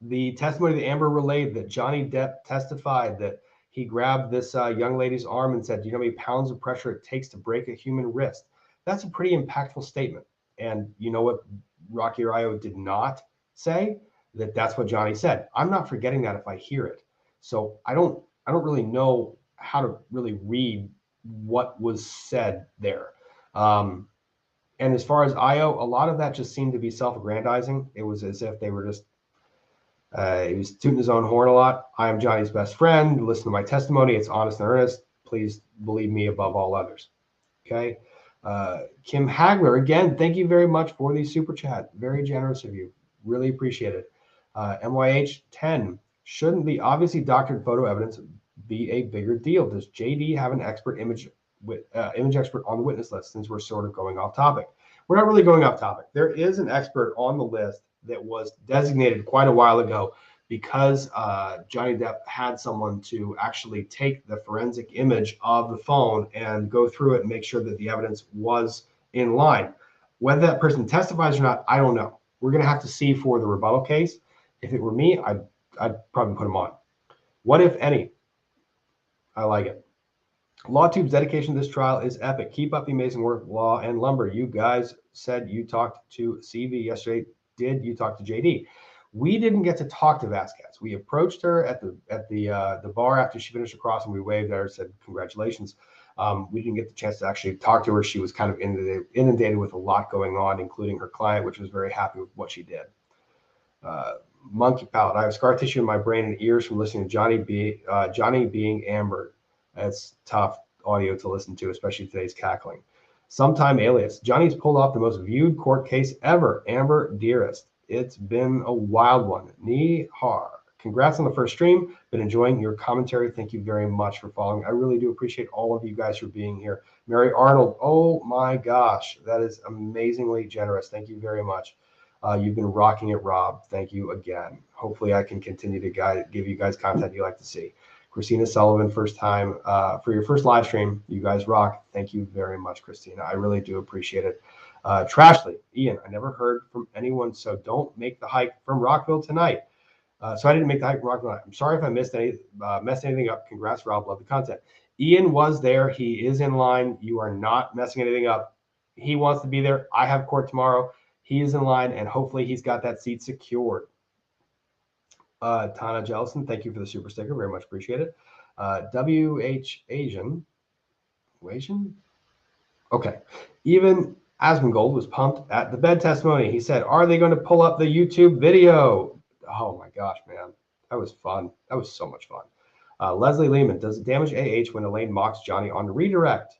Speaker 1: the testimony that Amber relayed that Johnny Depp testified that he grabbed this young lady's arm and said, do you know how many pounds of pressure it takes to break a human wrist? That's a pretty impactful statement. And you know what Rocky or Io did not say? That's what Johnny said. I'm not forgetting that if I hear it. So I don't really know how to really read what was said there. And as far as Io, a lot of that just seemed to be self-aggrandizing. It was as if they were just, he was tooting his own horn a lot. I am Johnny's best friend. Listen to my testimony. It's honest and earnest. Please believe me above all others. Okay. Kim Hagler, again, thank you very much for the super chat. Very generous of you. Really appreciate it. MYH 10, shouldn't the obviously doctored photo evidence be a bigger deal? Does JD have an expert image expert on the witness list, since we're sort of going off topic? We're not really going off topic. There is an expert on the list that was designated quite a while ago because Johnny Depp had someone to actually take the forensic image of the phone and go through it and make sure that the evidence was in line. Whether that person testifies or not, I don't know. We're going to have to see for the rebuttal case. If it were me, I'd probably put him on. What if any? I like it. LawTube's dedication to this trial is epic. Keep up the amazing work, Law and Lumber. You guys said you talked to CV yesterday. Did you talk to JD? We didn't get to talk to Vasquez. We approached her at the bar after she finished her cross, and we waved at her, said congratulations. We didn't get the chance to actually talk to her. She was kind of inundated with a lot going on, including her client, which was very happy with what she did. Monkey Palate. I have scar tissue in my brain and ears from listening to Johnny being Amber. That's tough audio to listen to, especially today's cackling. Sometime alias. Johnny's pulled off the most viewed court case ever. Amber, dearest. It's been a wild one. Nihar. Congrats on the first stream. Been enjoying your commentary. Thank you very much for following. I really do appreciate all of you guys for being here. Mary Arnold. Oh my gosh. That is amazingly generous. Thank you very much. You've been rocking it, Rob. Thank you again. Hopefully I can continue to give you guys content you like to see. Christina Sullivan, first time for your first live stream. You guys rock. Thank you very much, Christina. I really do appreciate it. Trashly, Ian, I never heard from anyone, so don't make the hike from Rockville tonight. So I didn't make the hike from Rockville tonight. I'm sorry if I messed anything up. Congrats, Rob. Love the content. Ian was there. He is in line. You are not messing anything up. He wants to be there. I have court tomorrow. He is in line, and hopefully he's got that seat secured. Tana Jellison, thank you for the super sticker. Very much appreciate it. WH Asian. Okay. Even Asmongold was pumped at the bed testimony. He said, are they going to pull up the YouTube video? Oh my gosh, man. That was fun. That was so much fun. Leslie Lehman, does it damage AH when Elaine mocks Johnny on redirect?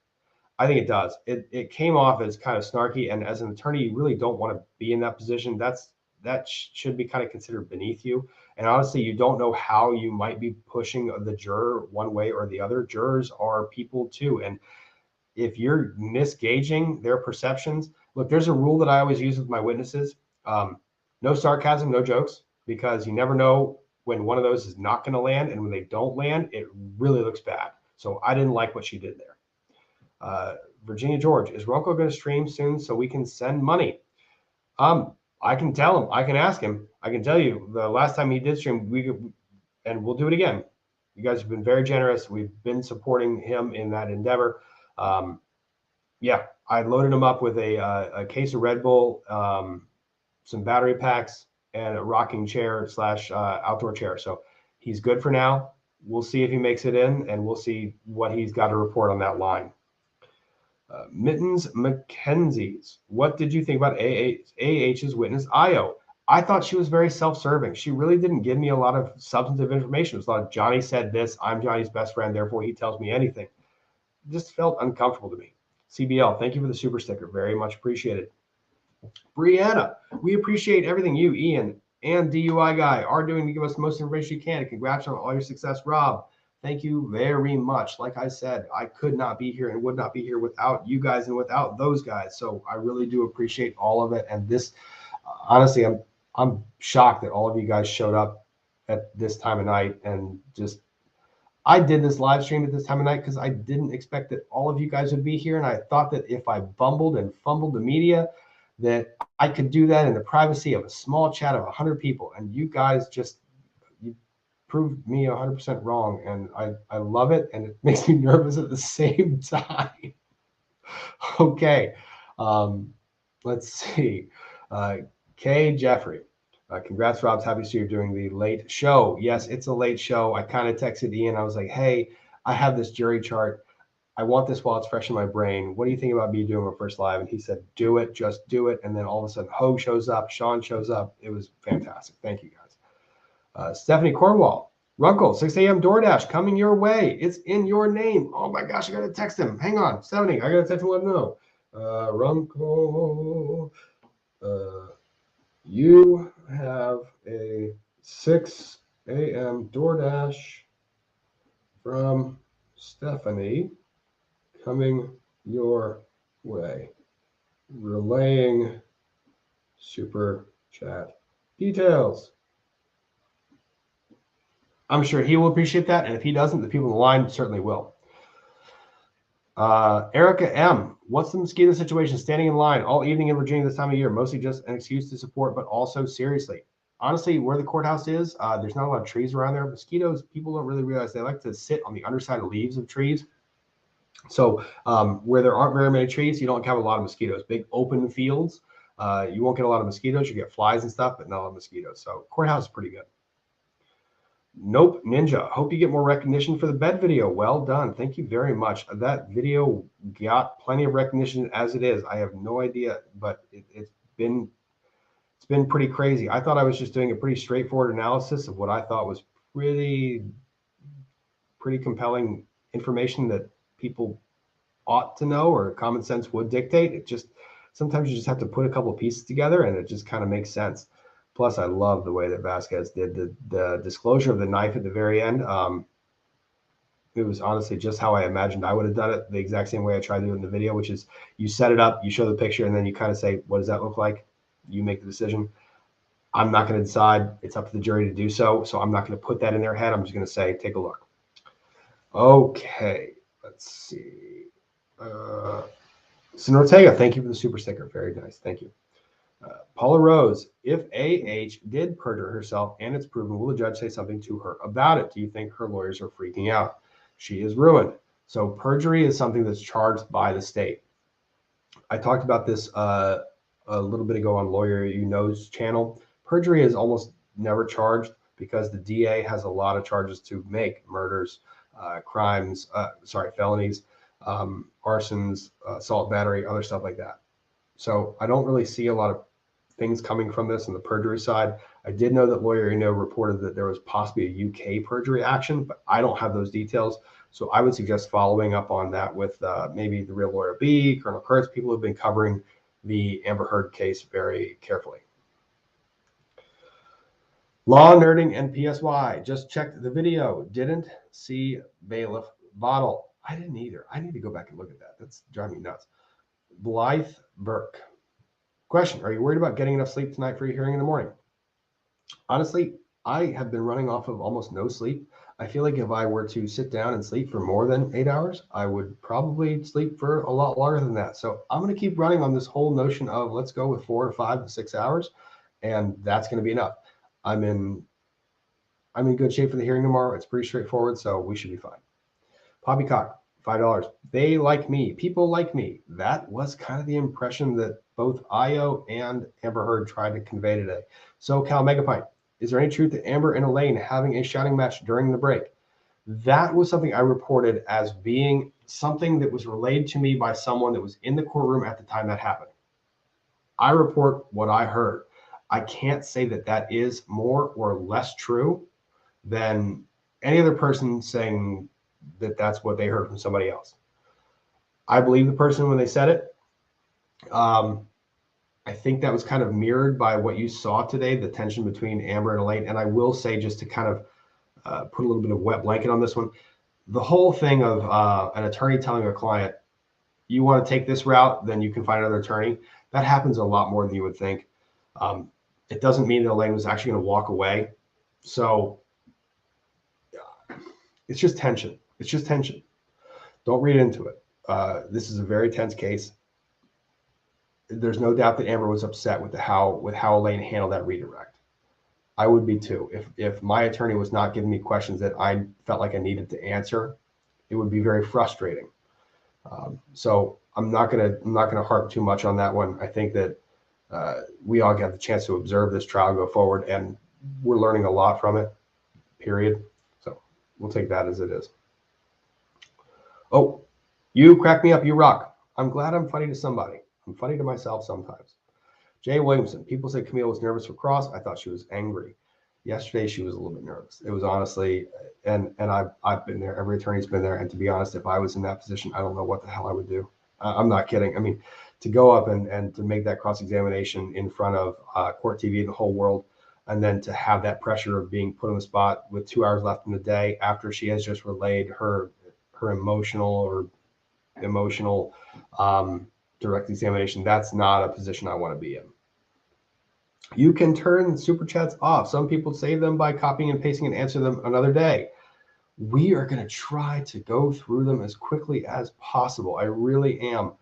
Speaker 1: I think it does. It came off as kind of snarky, and as an attorney, you really don't want to be in that position. That should be kind of considered beneath you. And honestly, you don't know how you might be pushing the juror one way or the other. Jurors are people too. And if you're misgauging their perceptions, look, there's a rule that I always use with my witnesses. No sarcasm, no jokes, because you never know when one of those is not going to land. And when they don't land, it really looks bad. So I didn't like what she did there. Virginia George, is Ronco going to stream soon so we can send money? I can tell him. I can ask him. I can tell you the last time he did stream, and we'll do it again. You guys have been very generous. We've been supporting him in that endeavor. Yeah, I loaded him up with a case of Red Bull, some battery packs, and a rocking chair / outdoor chair. So he's good for now. We'll see if he makes it in, and we'll see what he's got to report on that line. Mittens Mackenzie's. What did you think about AH's witness, Io? I thought she was very self-serving. She really didn't give me a lot of substantive information. It was like, Johnny said this, I'm Johnny's best friend, therefore he tells me anything. It just felt uncomfortable to me. CBL, thank you for the super sticker. Very much appreciated. Brianna, we appreciate everything you, Ian, and DUI Guy are doing to give us the most information you can. Congrats on all your success, Rob. Thank you very much. Like I said, I could not be here and would not be here without you guys and without those guys. So I really do appreciate all of it. And this, honestly, I'm shocked that all of you guys showed up at this time of night. And just, I did this live stream at this time of night because I didn't expect that all of you guys would be here. And I thought that if I bumbled and fumbled the media, that I could do that in the privacy of a small chat of 100 people. And you guys just, proved me 100% wrong, and I love it, and it makes me nervous at the same time. Okay, let's see. Kay Jeffrey, congrats, Rob. Happy to see you're doing the late show. Yes, it's a late show. I kind of texted Ian. I was like, hey, I have this jury chart. I want this while it's fresh in my brain. What do you think about me doing my first live? And he said, do it, just do it. And then all of a sudden, Hogue shows up, Sean shows up. It was fantastic. Thank you, guys. Stephanie Cornwall, Runkle, 6 a.m. DoorDash coming your way. It's in your name. Oh my gosh, I got to text him. Hang on, Stephanie, I got to text him, let him know. Runkle, you have a 6 a.m. DoorDash from Stephanie coming your way. Relaying super chat details. I'm sure he will appreciate that. And if he doesn't, the people in the line certainly will. Erica M. What's the mosquito situation? Standing in line all evening in Virginia this time of year, mostly just an excuse to support, but also seriously. Honestly, where the courthouse is, there's not a lot of trees around there. Mosquitoes, people don't really realize they like to sit on the underside of leaves of trees. So where there aren't very many trees, you don't have a lot of mosquitoes. Big open fields, You won't get a lot of mosquitoes. You get flies and stuff, but not a lot of mosquitoes. So courthouse is pretty good. Nope, Ninja. Hope you get more recognition for the bed video. Well done. Thank you very much. That video got plenty of recognition as it is. I have no idea, but it's been pretty crazy. I thought I was just doing a pretty straightforward analysis of what I thought was pretty compelling information that people ought to know or common sense would dictate. It just sometimes you just have to put a couple of pieces together and it just kind of makes sense. Plus, I love the way that Vasquez did the disclosure of the knife at the very end. It was honestly just how I imagined I would have done it, the exact same way I tried to do it in the video, which is you set it up, you show the picture, and then you kind of say, what does that look like? You make the decision. I'm not going to decide. It's up to the jury to do so. So I'm not going to put that in their head. I'm just going to say, take a look. Okay, let's see. Sin Ortega, thank you for the super sticker. Very nice. Thank you. Paula Rose, if AH did perjure herself and it's proven, will the judge say something to her about it? Do you think her lawyers are freaking out? She is ruined. So perjury is something that's charged by the state. I talked about this a little bit ago on Lawyer You Know's channel. Perjury is almost never charged because the DA has a lot of charges to make: murders, crimes, felonies, arsons, assault, battery, other stuff like that. So I don't really see a lot of things coming from this on the perjury side. I did know that Lawyer You Know reported that there was possibly a UK perjury action, but I don't have those details. So I would suggest following up on that with maybe the Real Lawyer B, Colonel Kurtz, people who have been covering the Amber Heard case very carefully. Law Nerding and PSY. Just checked the video. Didn't see bailiff bottle. I didn't either. I need to go back and look at that. That's driving me nuts. Blythe Burke. Question: are you worried about getting enough sleep tonight for your hearing in the morning? Honestly, I have been running off of almost no sleep. I feel like if I were to sit down and sleep for more than 8 hours, I would probably sleep for a lot longer than that. So I'm going to keep running on this whole notion of let's go with 4 to 5 to 6 hours, and that's going to be enough. I'm in good shape for the hearing tomorrow. It's pretty straightforward, so we should be fine. Poppycock, $5. They like me. People like me. That was kind of the impression that both Io and Amber Heard tried to convey today. So Cal Megapint, is there any truth to Amber and Elaine having a shouting match during the break? That was something I reported as being something that was relayed to me by someone that was in the courtroom at the time that happened. I report what I heard. I can't say that that is more or less true than any other person saying that that's what they heard from somebody else. I believe the person when they said it. I think that was kind of mirrored by what you saw today, the tension between Amber and Elaine. And I will say, just to kind of put a little bit of wet blanket on this one, the whole thing of an attorney telling a client, you want to take this route, then you can find another attorney. That happens a lot more than you would think. It doesn't mean that Elaine was actually going to walk away. So it's just tension. It's just tension. Don't read into it. This is a very tense case. There's no doubt that Amber was upset with how Elaine handled that redirect. I would be too. If my attorney was not giving me questions that I felt like I needed to answer, it would be very frustrating. So I'm not gonna harp too much on that one. I think that we all got the chance to observe this trial go forward, and we're learning a lot from it. Period. So we'll take that as it is. Oh, you crack me up. You rock. I'm glad I'm funny to somebody. I'm funny to myself sometimes. Jay Williamson. People say Camille was nervous for Cross. I thought she was angry. Yesterday she was a little bit nervous. It was honestly, and I've been there. Every attorney's been there. And to be honest, if I was in that position, I don't know what the hell I would do. I'm not kidding. I mean, to go up and to make that cross-examination in front of Court TV and the whole world, and then to have that pressure of being put on the spot with 2 hours left in the day after she has just relayed her emotional direct examination, that's not a position I want to be in. You can turn super chats off. Some people save them by copying and pasting and answer them another day. We are going to try to go through them as quickly as possible. I really am.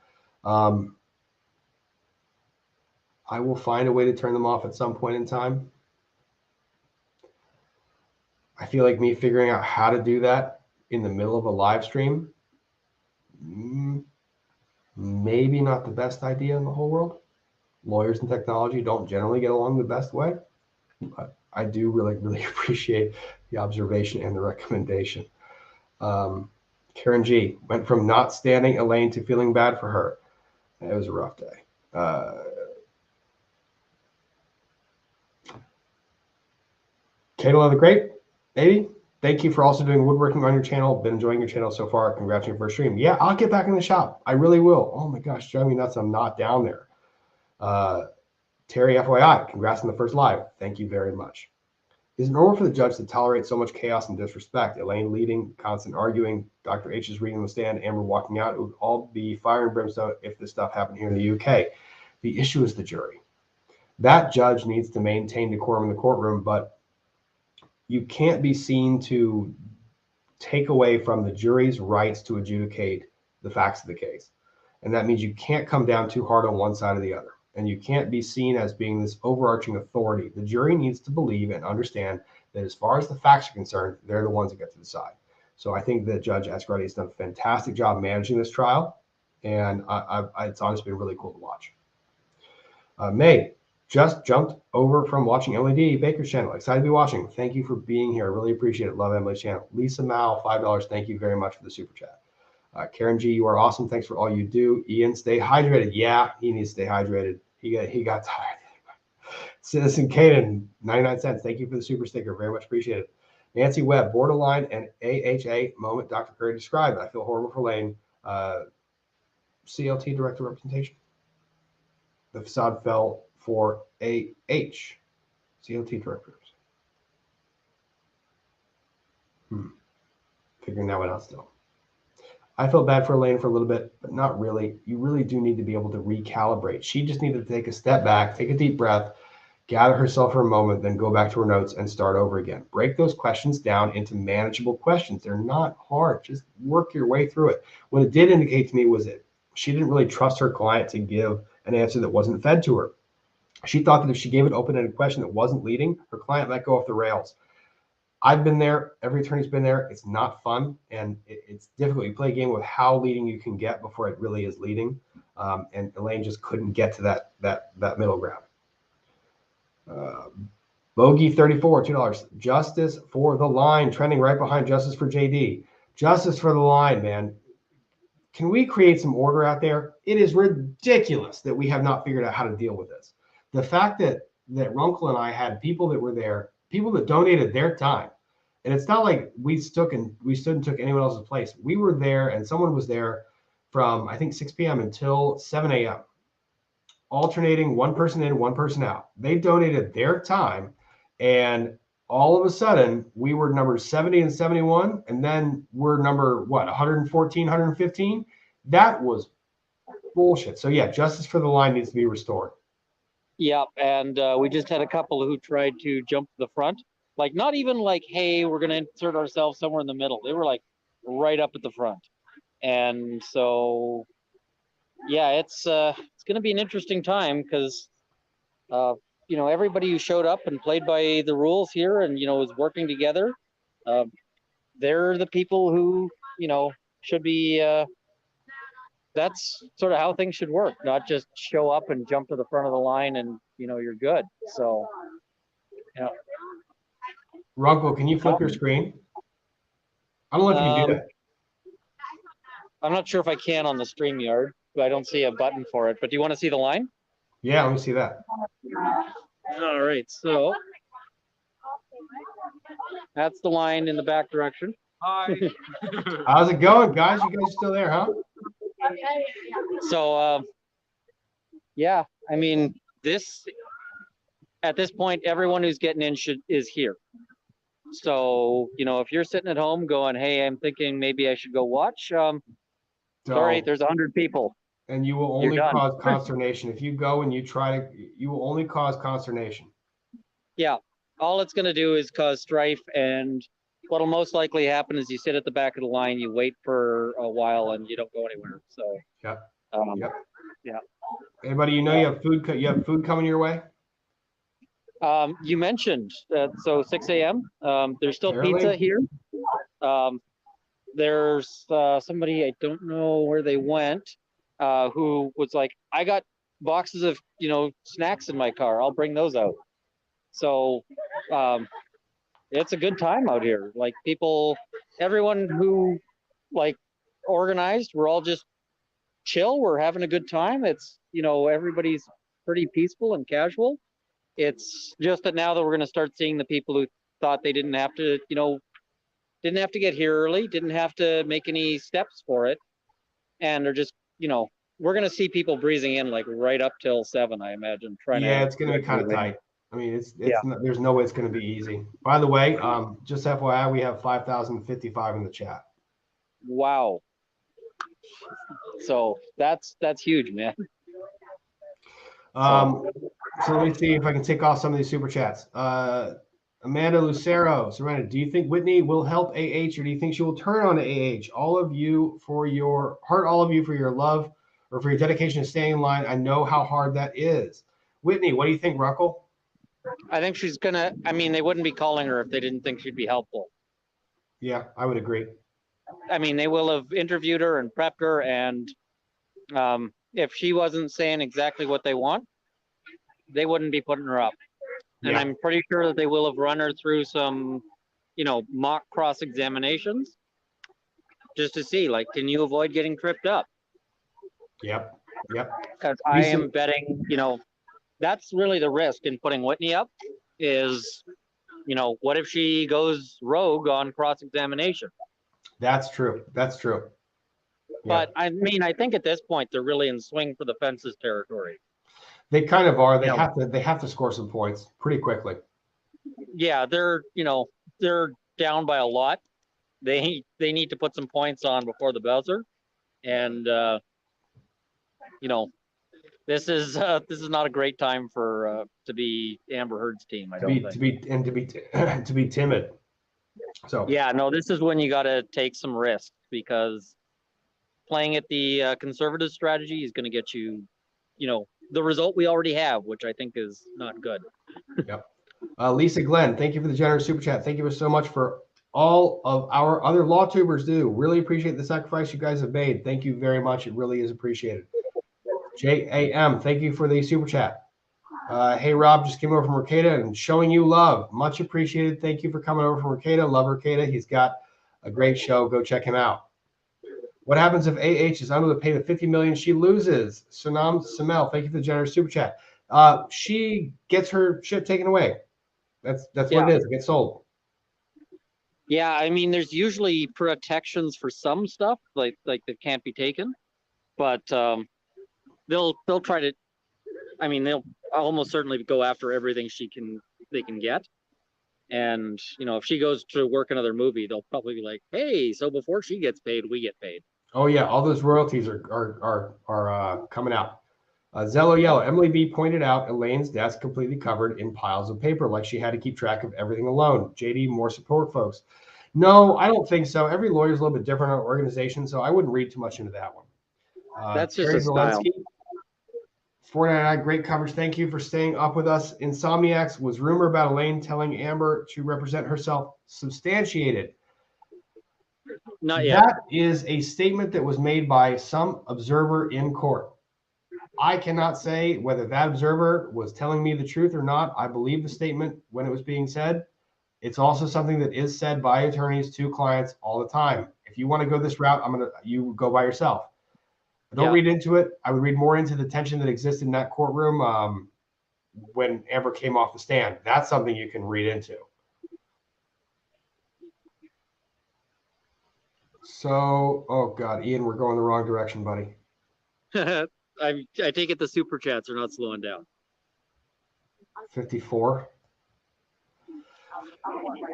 Speaker 1: I will find a way to turn them off at some point in time. I feel like me figuring out how to do that in the middle of a live stream, maybe not the best idea in the whole world. Lawyers and technology don't generally get along the best way, but I do really, really appreciate the observation and the recommendation. Karen G went from not standing Elaine to feeling bad for her. It was a rough day. Kayla the Great, baby, thank you for also doing woodworking on your channel. Been enjoying your channel so far. Congrats on your first stream. Yeah, I'll get back in the shop. I really will. Oh my gosh, drive me nuts. I'm not down there. Terry FYI, congrats on the first live. Thank you very much. Is it normal for the judge to tolerate so much chaos and disrespect? Elaine leading, constant arguing, Dr. H is reading the stand, Amber walking out. It would all be fire and brimstone if this stuff happened here in the UK. The issue is the jury. That judge needs to maintain decorum in the courtroom, but you can't be seen to take away from the jury's rights to adjudicate the facts of the case. And that means you can't come down too hard on one side or the other. And you can't be seen as being this overarching authority. The jury needs to believe and understand that as far as the facts are concerned, they're the ones that get to decide. So I think that Judge Ascardi has done a fantastic job managing this trial. And it's honestly been really cool to watch. May just jumped over from watching LED Baker's channel. Excited to be watching. Thank you for being here. Really appreciate it. Love Emily's channel. Lisa Mao, $5. Thank you very much for the super chat. Karen G, you are awesome. Thanks for all you do. Ian, stay hydrated. Yeah, he needs to stay hydrated. He got tired. Citizen Caden, 99 cents. Thank you for the super sticker. Very much appreciated. Nancy Webb, borderline and AHA moment Dr. Curry described. I feel horrible for Elaine. CLT director representation. The facade fell for AH. CLT directors. Figuring that one out still. I felt bad for Elaine for a little bit, but not really. You really do need to be able to recalibrate. She just needed to take a step back, take a deep breath, gather herself for a moment, then go back to her notes and start over again. Break those questions down into manageable questions. They're not hard. Just work your way through it. What it did indicate to me was that she didn't really trust her client to give an answer that wasn't fed to her. She thought that if she gave an open-ended question that wasn't leading, her client might go off the rails. I've been there. Every attorney's been there. It's not fun, and it's difficult. You play a game with how leading you can get before it really is leading, and Elaine just couldn't get to that middle ground. Bogey 34, $2. Justice for the line, trending right behind Justice for JD. Justice for the line, man. Can we create some order out there? It is ridiculous that we have not figured out how to deal with this. The fact that Runkle and I had people that were there, people that donated their time. And it's not like we stood and took anyone else's place. We were there and someone was there from, I think, 6 p.m. until 7 a.m., alternating one person in, one person out. They donated their time. And all of a sudden, we were number 70 and 71. And then we're number, 114, 115? That was bullshit. So, yeah, justice for the line needs to be restored.
Speaker 2: Yeah, and we just had a couple who tried to jump to the front. Like, not even like, hey, we're going to insert ourselves somewhere in the middle. They were like right up at the front. And so, yeah, it's going to be an interesting time because, everybody who showed up and played by the rules here and, is working together, they're the people who, should be, that's sort of how things should work, not just show up and jump to the front of the line and, you're good. So, yeah.
Speaker 1: Runkle, can you flip your screen? I don't know if you can do that.
Speaker 2: I'm not sure if I can on the StreamYard, but I don't see a button for it. But do you want to see the line?
Speaker 1: Yeah, let me see that.
Speaker 2: All right, so that's the line in the back direction.
Speaker 5: Hi.
Speaker 1: How's it going, guys? You guys still there, huh?
Speaker 2: So, yeah, I mean, at this point, everyone who's getting in is here. So, if you're sitting at home going, hey, I'm thinking maybe I should go watch, sorry, there's 100 people.
Speaker 1: And you will only cause consternation. If you go and you try to, you will only cause consternation. Yeah.
Speaker 2: All it's going to do is cause strife. And what'll most likely happen is you sit at the back of the line, you wait for a while and you don't go anywhere. So,
Speaker 1: yep.
Speaker 2: Yeah.
Speaker 1: Anybody, you have food coming your way?
Speaker 2: You mentioned that, so 6 a.m. There's still pizza here. There's somebody, I don't know where they went, who was like, I got boxes of, snacks in my car. I'll bring those out. So it's a good time out here. Like everyone who like organized, we're all just chill. We're having a good time. It's, everybody's pretty peaceful and casual. It's just that now that we're going to start seeing the people who thought they didn't have to, didn't have to get here early, didn't have to make any steps for it. And they're just, we're going to see people breezing in like right up till 7, I imagine.
Speaker 1: It's going to be kind of tight. I mean, it's not, there's no way it's going to be easy. By the way, just FYI, we have 5,055 in the chat.
Speaker 2: Wow. So that's huge, man.
Speaker 1: So let me see if I can tick off some of these super chats. Amanda Lucero, Serena, do you think Whitney will help AH, or do you think she will turn on AH? All of you for your love or for your dedication to staying in line. I know how hard that is. Whitney, what do you think, Ruckle?
Speaker 2: I think she's gonna. I mean, they wouldn't be calling her if they didn't think she'd be helpful.
Speaker 1: Yeah, I would agree.
Speaker 2: I mean, they will have interviewed her and prepped her, and if she wasn't saying exactly what they want, they wouldn't be putting her up. And I'm pretty sure that they will have run her through some, mock cross-examinations just to see, like, can you avoid getting tripped up?
Speaker 1: Yep.
Speaker 2: Because I am betting, that's really the risk in putting Whitney up is, what if she goes rogue on cross-examination?
Speaker 1: That's true. Yeah.
Speaker 2: But I mean, I think at this point they're really in swing for the fences territory.
Speaker 1: They kind of are. They have to score some points pretty quickly.
Speaker 2: Yeah, they're down by a lot. They need to put some points on before the buzzer, and this is not a great time for to be Amber Heard's team. I don't think
Speaker 1: to be timid. So
Speaker 2: yeah, no, this is when you got to take some risks, because playing at the conservative strategy is going to get you, the result we already have, which I think is not good.
Speaker 1: Yep. Lisa Glenn, thank you for the generous super chat. Thank you so much for all of our other law tubers do. Really appreciate the sacrifice you guys have made. Thank you very much. It really is appreciated. JAM, thank you for the super chat. Hey, Rob, just came over from Mercata and showing you love. Much appreciated. Thank you for coming over from Mercata. Love Mercata. He's got a great show. Go check him out. What happens if AH is unable to pay the $50 million she loses? Sanam Samel, thank you for the generous super chat. She gets her shit taken away. That's what it is. It gets sold.
Speaker 2: Yeah, I mean, there's usually protections for some stuff like that can't be taken, but they'll try to. I mean, they'll almost certainly go after everything they can get. And if she goes to work another movie, they'll probably be like, "Hey, so before she gets paid, we get paid."
Speaker 1: Oh yeah, all those royalties are coming out. Zello Yellow, Emily B pointed out Elaine's desk completely covered in piles of paper, like she had to keep track of everything alone. JD, more support, folks. No, I don't think so. Every lawyer's a little bit different on organization, so I wouldn't read too much into that one.
Speaker 2: That's just a style.
Speaker 1: 499, great coverage. Thank you for staying up with us. Insomniacs, was rumor about Elaine telling Amber to represent herself substantiated?
Speaker 2: Not yet.
Speaker 1: That is a statement that was made by some observer in court. I cannot say whether that observer was telling me the truth or not. I believe the statement when it was being said. It's also something that is said by attorneys to clients all the time. If you want to go this route, you go by yourself. Don't read into it. I would read more into the tension that existed in that courtroom when Amber came off the stand. That's something you can read into. So, oh God, Ian, we're going the wrong direction, buddy.
Speaker 2: I take it the super chats are not slowing down.
Speaker 1: 54.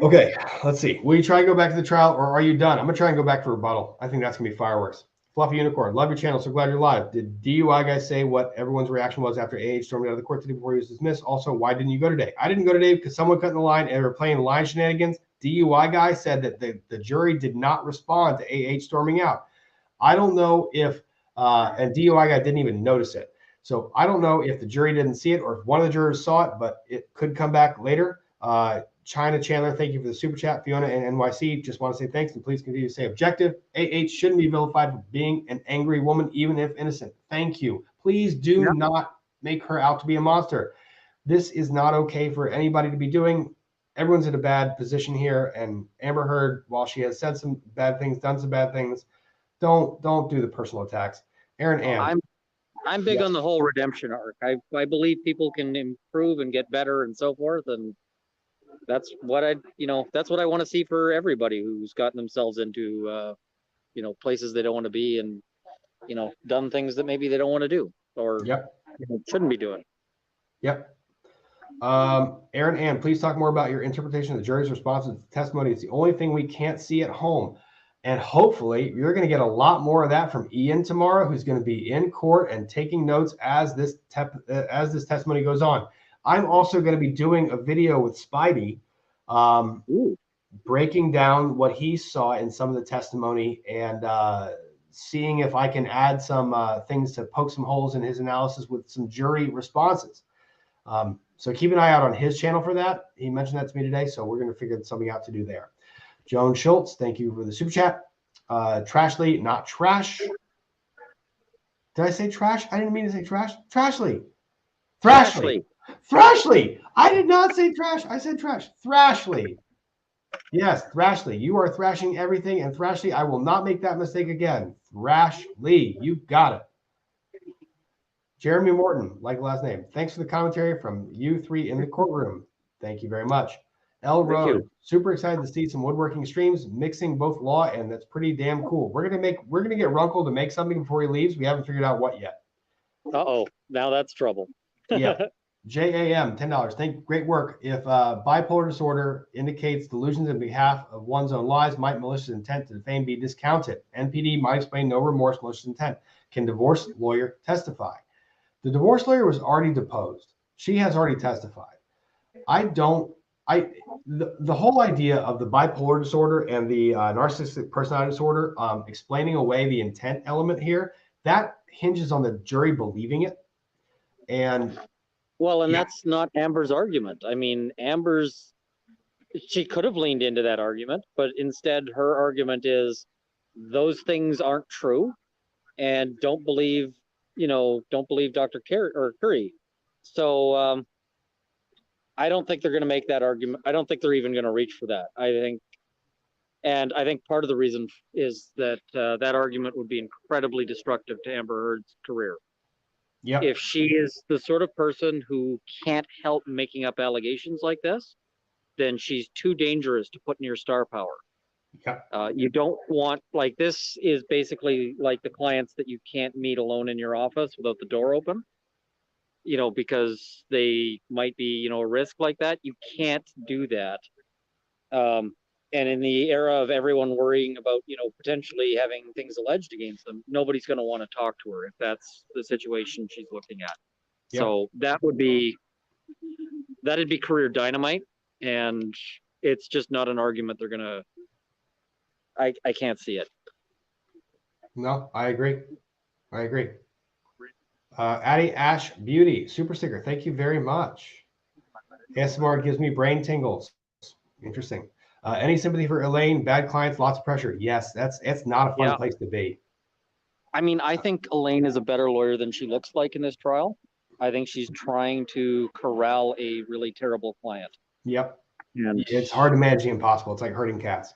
Speaker 1: Okay, let's see. Will you try and go back to the trial, or are you done? I'm going to try and go back for rebuttal. I think that's going to be fireworks. Fluffy Unicorn, love your channel. So glad you're live. Did DUI guys say what everyone's reaction was after AH stormed out of the court today before he was dismissed? Also, why didn't you go today? I didn't go today because someone cut in the line and they were playing line shenanigans. DUI guy said that the jury did not respond to AH storming out. I don't know if, and DUI guy didn't even notice it. So I don't know if the jury didn't see it or if one of the jurors saw it, but it could come back later. China Chandler, thank you for the super chat. Fiona and NYC, just want to say thanks and please continue to stay objective. AH shouldn't be vilified for being an angry woman, even if innocent. Thank you. Please do not make her out to be a monster. This is not okay for anybody to be doing. Everyone's in a bad position here. And Amber Heard, while she has said some bad things, done some bad things, don't do the personal attacks. Aaron Ann.
Speaker 2: I'm big on the whole redemption arc. I believe people can improve and get better and so forth, and that's what I want to see for everybody who's gotten themselves into places they don't want to be, and done things that maybe they don't want to do or shouldn't be doing.
Speaker 1: Yep. Aaron Ann, please talk more about your interpretation of the jury's response to the testimony. It's the only thing we can't see at home. And hopefully you're going to get a lot more of that from Ian tomorrow, who's going to be in court and taking notes as this testimony goes on. I'm also going to be doing a video with Spidey, breaking down what he saw in some of the testimony and seeing if I can add some things to poke some holes in his analysis with some jury responses. So keep an eye out on his channel for that. He mentioned that to me today, so we're going to figure something out to do there. Joan Schultz, thank you for the super chat. Trashly, not trash. Did I say trash? I didn't mean to say trash. Trashly. Thrashly. Thrashly. I did not say trash. I said trash. Thrashly. Yes, Thrashly. You are thrashing everything. And Thrashly, I will not make that mistake again. Thrashly. You got it. Jeremy Morton, like the last name. Thanks for the commentary from you three in the courtroom. Thank you very much. L Road, super excited to see some woodworking streams mixing both law, and that's pretty damn cool. We're gonna get Runkle to make something before he leaves. We haven't figured out what yet.
Speaker 2: Now that's trouble.
Speaker 1: Yeah. JAM, $10. Great work. If bipolar disorder indicates delusions in behalf of one's own lies, might malicious intent to defame be discounted? NPD might explain no remorse, malicious intent. Can divorce lawyer testify? The divorce lawyer was already deposed. She has already testified. The whole idea of the bipolar disorder and the narcissistic personality disorder, explaining away the intent element here, that hinges on the jury believing it. And
Speaker 2: that's not Amber's argument. I mean, she could have leaned into that argument, but instead her argument is those things aren't true, and don't believe Dr. Curry. So I don't think they're going to make that argument. I don't think they're even going to reach for that. I think part of the reason is that that argument would be incredibly destructive to Amber Heard's career.
Speaker 1: Yeah.
Speaker 2: If she is the sort of person who can't help making up allegations like this, then she's too dangerous to put near star power.
Speaker 1: Yeah.
Speaker 2: You don't want, like, this is basically like the clients that you can't meet alone in your office without the door open. Because they might be, a risk like that. You can't do that. And in the era of everyone worrying about, potentially having things alleged against them, nobody's going to want to talk to her if that's the situation she's looking at. Yep. So that'd be career dynamite. And it's just not an argument they're going to, I can't see it.
Speaker 1: No, I agree. Addie Ash Beauty, super sticker. Thank you very much. ASMR gives me brain tingles. Interesting. Any sympathy for Elaine? Bad clients, lots of pressure. Yes, it's not a fun place to be.
Speaker 2: I mean, I think Elaine is a better lawyer than she looks like in this trial. I think she's trying to corral a really terrible client.
Speaker 1: Yep. And it's hard to manage the impossible. It's like herding cats.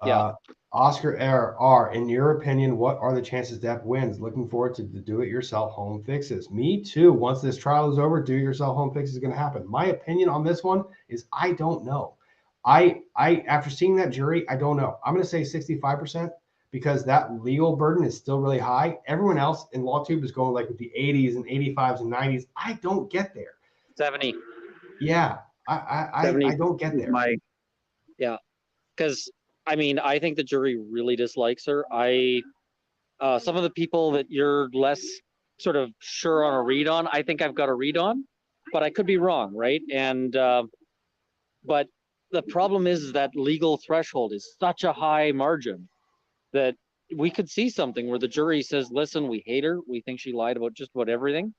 Speaker 2: Yeah.
Speaker 1: Oscar R. In your opinion, what are the chances Depp wins? Looking forward to the do-it-yourself home fixes. Me too. Once this trial is over, do-it-yourself home fix is going to happen. My opinion on this one is I don't know. I after seeing that jury, I don't know. I'm going to say 65% because that legal burden is still really high. Everyone else in LawTube is going like with the 80s and 85s and 90s. I don't get there.
Speaker 2: 70.
Speaker 1: Yeah, I don't get there.
Speaker 2: Because I mean, I think the jury really dislikes her. Some of the people that you're less sort of sure on a read on, I think I've got a read on, but I could be wrong, right? And but the problem is that legal threshold is such a high margin that we could see something where the jury says, listen, we hate her. We think she lied about just about everything,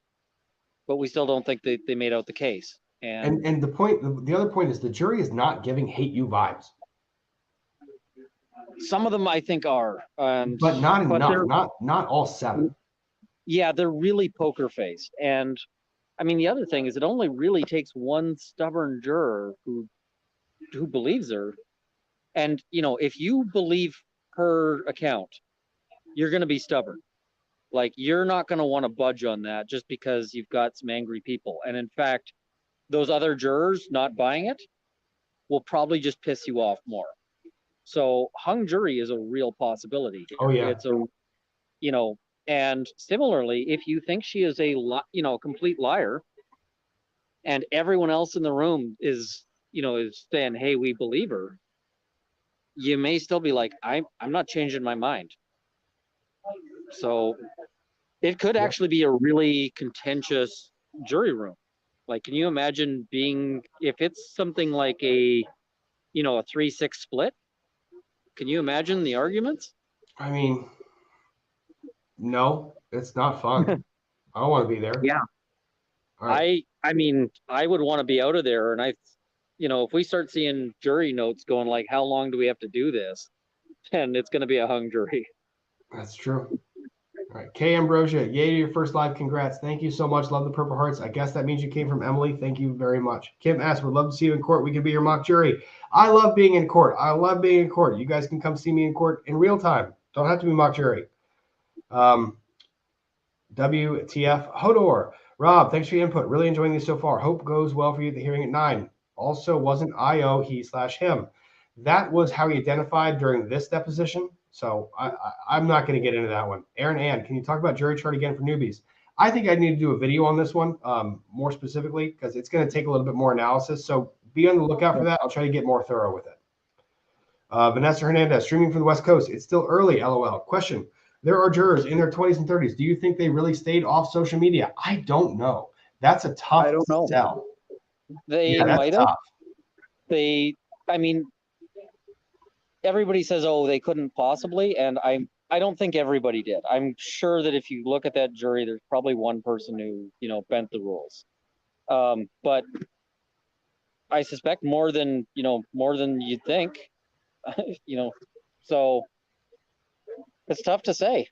Speaker 2: but we still don't think they made out the case. And
Speaker 1: the other point is the jury is not giving hate you vibes.
Speaker 2: Some of them I think are,
Speaker 1: but not enough. Not all 7.
Speaker 2: yeah, they're really poker faced. And I mean, the other thing is it only really takes one stubborn juror who believes her. And, you know, if you believe her account, you're going to be stubborn. Like, you're not going to want to budge on that just because you've got some angry people. And in fact, those other jurors not buying it will probably just piss you off more. So hung jury is a real possibility here.
Speaker 1: Oh, yeah.
Speaker 2: It's a, you know, and similarly, if you think she is a, you know, complete liar, and everyone else in the room is, you know, is saying, hey, we believe her, you may still be like, I'm not changing my mind. So it could actually be a really contentious jury room. Like, can you imagine being, if it's something like a, you know, a 3-6 split, can you imagine the arguments?
Speaker 1: I mean, no, it's not fun. I don't want to be there.
Speaker 2: Yeah.
Speaker 1: All right.
Speaker 2: I mean, I would want to be out of there. And you know, if we start seeing jury notes going like, how long do we have to do this? Then it's going to be a hung jury.
Speaker 1: That's true. All right. K. Ambrosia, yay to your first live. Congrats. Thank you so much. Love the Purple Hearts. I guess that means you came from Emily. Thank you very much. Kim asks, would love to see you in court. We can be your mock jury. I love being in court. I love being in court. You guys can come see me in court in real time. Don't have to be mock jury. WTF Hodor. Rob, thanks for your input. Really enjoying this so far. Hope goes well for you at the hearing at 9. Also, wasn't IO he/him. That was how he identified during this deposition. So I'm not going to get into that one. Aaron Ann, can you talk about jury chart again for newbies? I think I need to do a video on this one more specifically because it's going to take a little bit more analysis. So be on the lookout for that. I'll try to get more thorough with it. Vanessa Hernandez, streaming from the West Coast. It's still early, LOL. Question. There are jurors in their 20s and 30s. Do you think they really stayed off social media? I don't know. That's a tough sell.
Speaker 2: They might have. I mean, everybody says, oh, they couldn't possibly. And I don't think everybody did. I'm sure that if you look at that jury, there's probably one person who, you know, bent the rules. But I suspect more than you'd think, you know, so it's tough to say.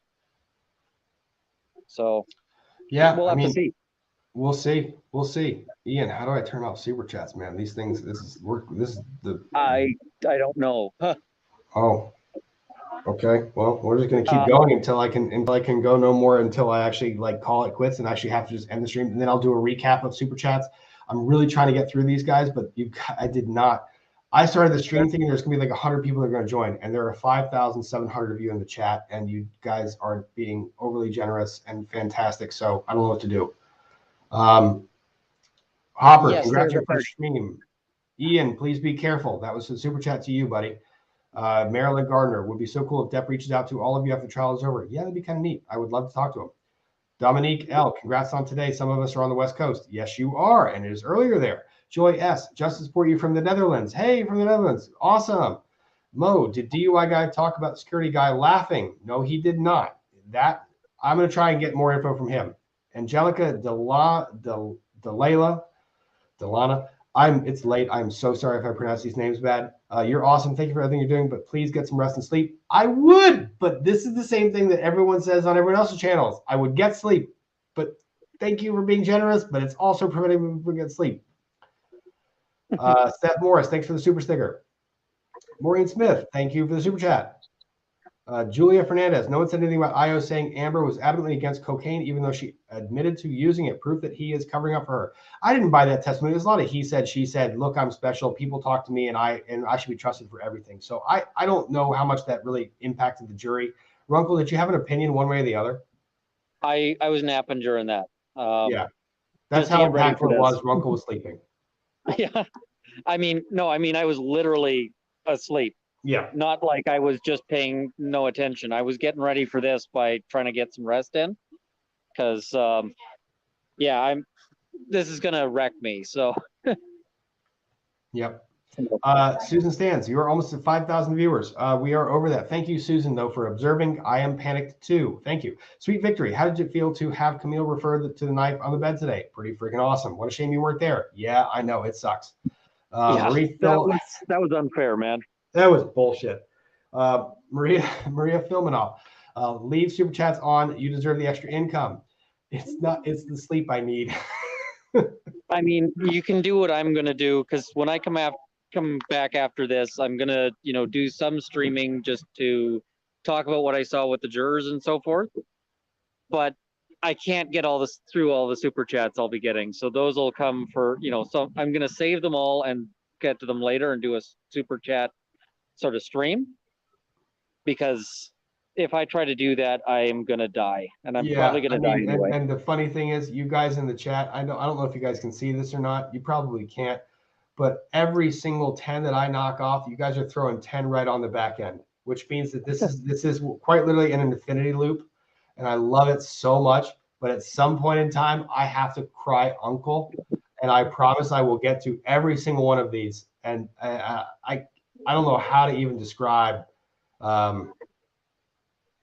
Speaker 2: So
Speaker 1: yeah,
Speaker 2: we'll have to see.
Speaker 1: We'll see. Ian, how do I turn off super chats, man? These things, this is the.
Speaker 2: I don't know. Huh.
Speaker 1: Oh, okay. Well, we're just gonna keep going until I can go no more until I actually like call it quits and actually have to just end the stream, and then I'll do a recap of super chats. I'm really trying to get through these guys, but I did not. I started the stream thinking there's gonna be like 100 people that are gonna join, and there are 5,700 of you in the chat, and you guys are being overly generous and fantastic. So I don't know what to do. Hopper,
Speaker 2: Yes,
Speaker 1: congrats on your first stream. Ian, please be careful. That was a super chat to you, buddy. Marilyn Gardner, would be so cool if Depp reaches out to all of you after the trial is over. Yeah, that'd be kind of neat. I would love to talk to him. Dominique L, congrats on today. Some of us are on the West Coast. Yes, you are, and it is earlier there. Joy S, just to support you from the Netherlands. Hey, from the Netherlands. Awesome. Mo, did DUI guy talk about the security guy laughing? No, he did not. That I'm going to try and get more info from him. Angelica Delana, it's late. I'm so sorry if I pronounce these names bad. You're awesome. Thank you for everything you're doing, but please get some rest and sleep. I would, but this is the same thing that everyone says on everyone else's channels. I would get sleep, but thank you for being generous, but it's also preventing me from getting sleep. Steph Morris, thanks for the super sticker. Maureen Smith, thank you for the super chat. Julia Fernandez, no one said anything about IO saying Amber was adamantly against cocaine, even though she admitted to using it, proof that he is covering up for her. I didn't buy that testimony. There's a lot of he said, she said, look, I'm special. People talk to me and I should be trusted for everything. So I don't know how much that really impacted the jury. Runkle, did you have an opinion one way or the other?
Speaker 2: I was napping during that.
Speaker 1: Yeah, that's how impactful it was. Runkle was sleeping.
Speaker 2: Yeah. I mean, I was literally asleep.
Speaker 1: Yeah.
Speaker 2: Not like I was just paying no attention. I was getting ready for this by trying to get some rest in. Because, this is going to wreck me. So.
Speaker 1: Yep. Susan Stans, you are almost at 5,000 viewers. We are over that. Thank you, Susan, though, for observing. I am panicked, too. Thank you. Sweet Victory, how did it feel to have Camille refer to the knife on the bed today? Pretty freaking awesome. What a shame you weren't there. Yeah, I know. It sucks.
Speaker 2: That was unfair, man.
Speaker 1: That was bullshit. Maria Filmanoff. Leave super chats on. You deserve the extra income. It's not. It's the sleep I need.
Speaker 2: I mean, you can do what I'm gonna do, because when I come back after this, I'm gonna, do some streaming just to talk about what I saw with the jurors and so forth. But I can't get all this through all the super chats I'll be getting, so those will come for, so I'm gonna save them all and get to them later and do a super chat sort of stream, because if I try to do that, I am gonna die, and I'm probably gonna die anyway.
Speaker 1: And the funny thing is, you guys in the chat, I don't know if you guys can see this or not. You probably can't, but every single 10 that I knock off, you guys are throwing 10 right on the back end, which means that this is quite literally an infinity loop, and I love it so much. But at some point in time, I have to cry uncle, and I promise I will get to every single one of these. And I don't know how to even describe.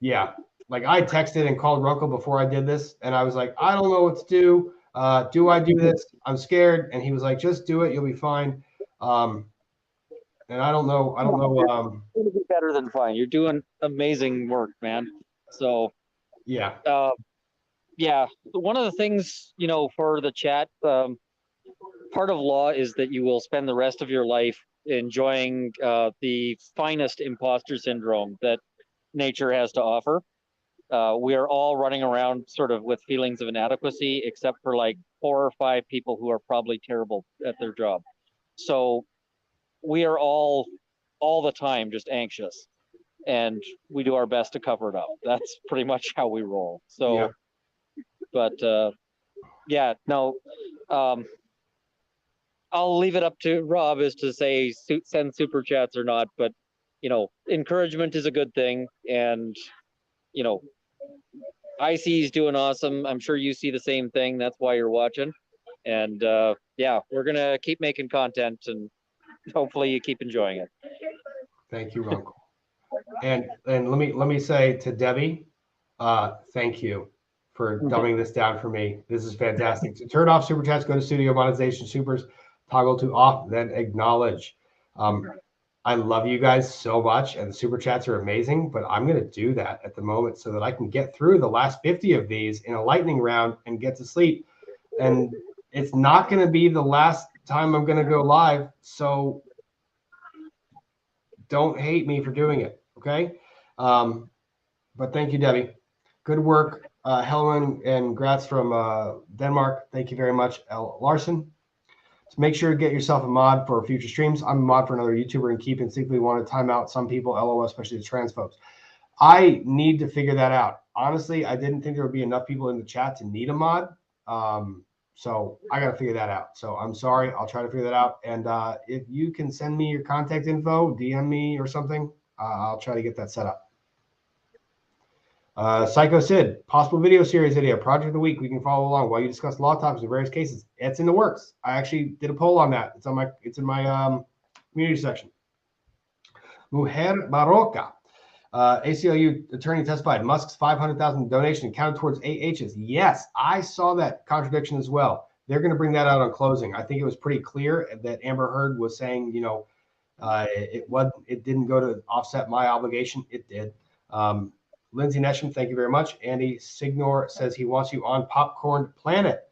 Speaker 1: Yeah, like I texted and called Runkle before I did this, and I was like, I don't know what to do. Do I do this? I'm scared. And he was like, just do it. You'll be fine. And I don't know.
Speaker 2: It'll be better than fine. You're doing amazing work, man. So
Speaker 1: yeah.
Speaker 2: Yeah. One of the things, for the chat, part of law is that you will spend the rest of your life enjoying the finest imposter syndrome that nature has to offer. We are all running around sort of with feelings of inadequacy, except for like 4 or 5 people who are probably terrible at their job. So we are all the time just anxious, and we do our best to cover it up. That's pretty much how we roll. So, yeah. But yeah, no, I'll leave it up to Rob as to say send super chats or not, but encouragement is a good thing, and I see he's doing awesome. I'm sure you see the same thing. That's why you're watching. And yeah, we're gonna keep making content, and hopefully you keep enjoying it.
Speaker 1: Thank you, Uncle. And let me say to Debbie, thank you for dumbing this down for me. This is fantastic. To turn off super chats, go to studio monetization supers, toggle to off, then acknowledge. I love you guys so much, and the super chats are amazing, but I'm going to do that at the moment so that I can get through the last 50 of these in a lightning round and get to sleep. And it's not going to be the last time I'm going to go live, so don't hate me for doing it, okay? But thank you, Debbie. Good work, Helen, and Gratz from Denmark. Thank you very much, L. Larson. So make sure to get yourself a mod for future streams. I'm a mod for another YouTuber, and keep instinctively want to time out some people, LOL, especially the trans folks. I need to figure that out. Honestly, I didn't think there would be enough people in the chat to need a mod. So I got to figure that out. So I'm sorry. I'll try to figure that out. And if you can send me your contact info, DM me or something, I'll try to get that set up. Psycho Sid, possible video series idea, project of the week. We can follow along while you discuss law topics in various cases. It's in the works. I actually did a poll on that. It's in my community section. Mujer Barroca, ACLU attorney testified. Musk's $500,000 donation counted towards AHs. Yes, I saw that contradiction as well. They're going to bring that out on closing. I think it was pretty clear that Amber Heard was saying, it didn't go to offset my obligation. It did. Lindsay Nesham, thank you very much. Andy Signor says he wants you on Popcorn Planet.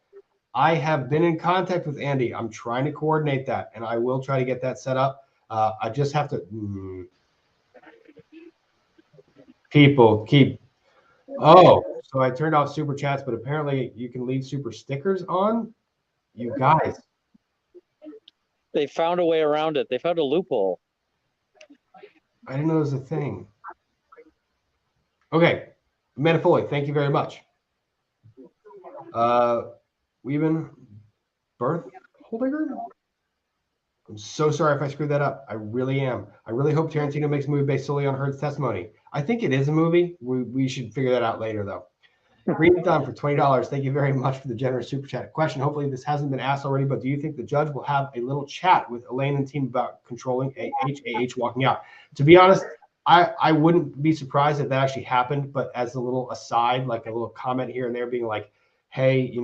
Speaker 1: I have been in contact with Andy. I'm trying to coordinate that, and I will try to get that set up. I just have to. People keep. Oh, so I turned off super chats, but apparently you can leave super stickers on. You guys.
Speaker 2: They found a way around it. They found a loophole.
Speaker 1: I didn't know it was a thing. Okay, Amanda Foley, thank you very much. We've Birth Holdiger? I'm so sorry if I screwed that up. I really am. I really hope Tarantino makes a movie based solely on Heard's testimony. I think it is a movie. We should figure that out later, though. Green Thumb for $20. Thank you very much for the generous super chat. Question, hopefully this hasn't been asked already, but do you think the judge will have a little chat with Elaine and team about controlling AH walking out? To be honest, I wouldn't be surprised if that actually happened, but as a little aside, like a little comment here and there being like, hey,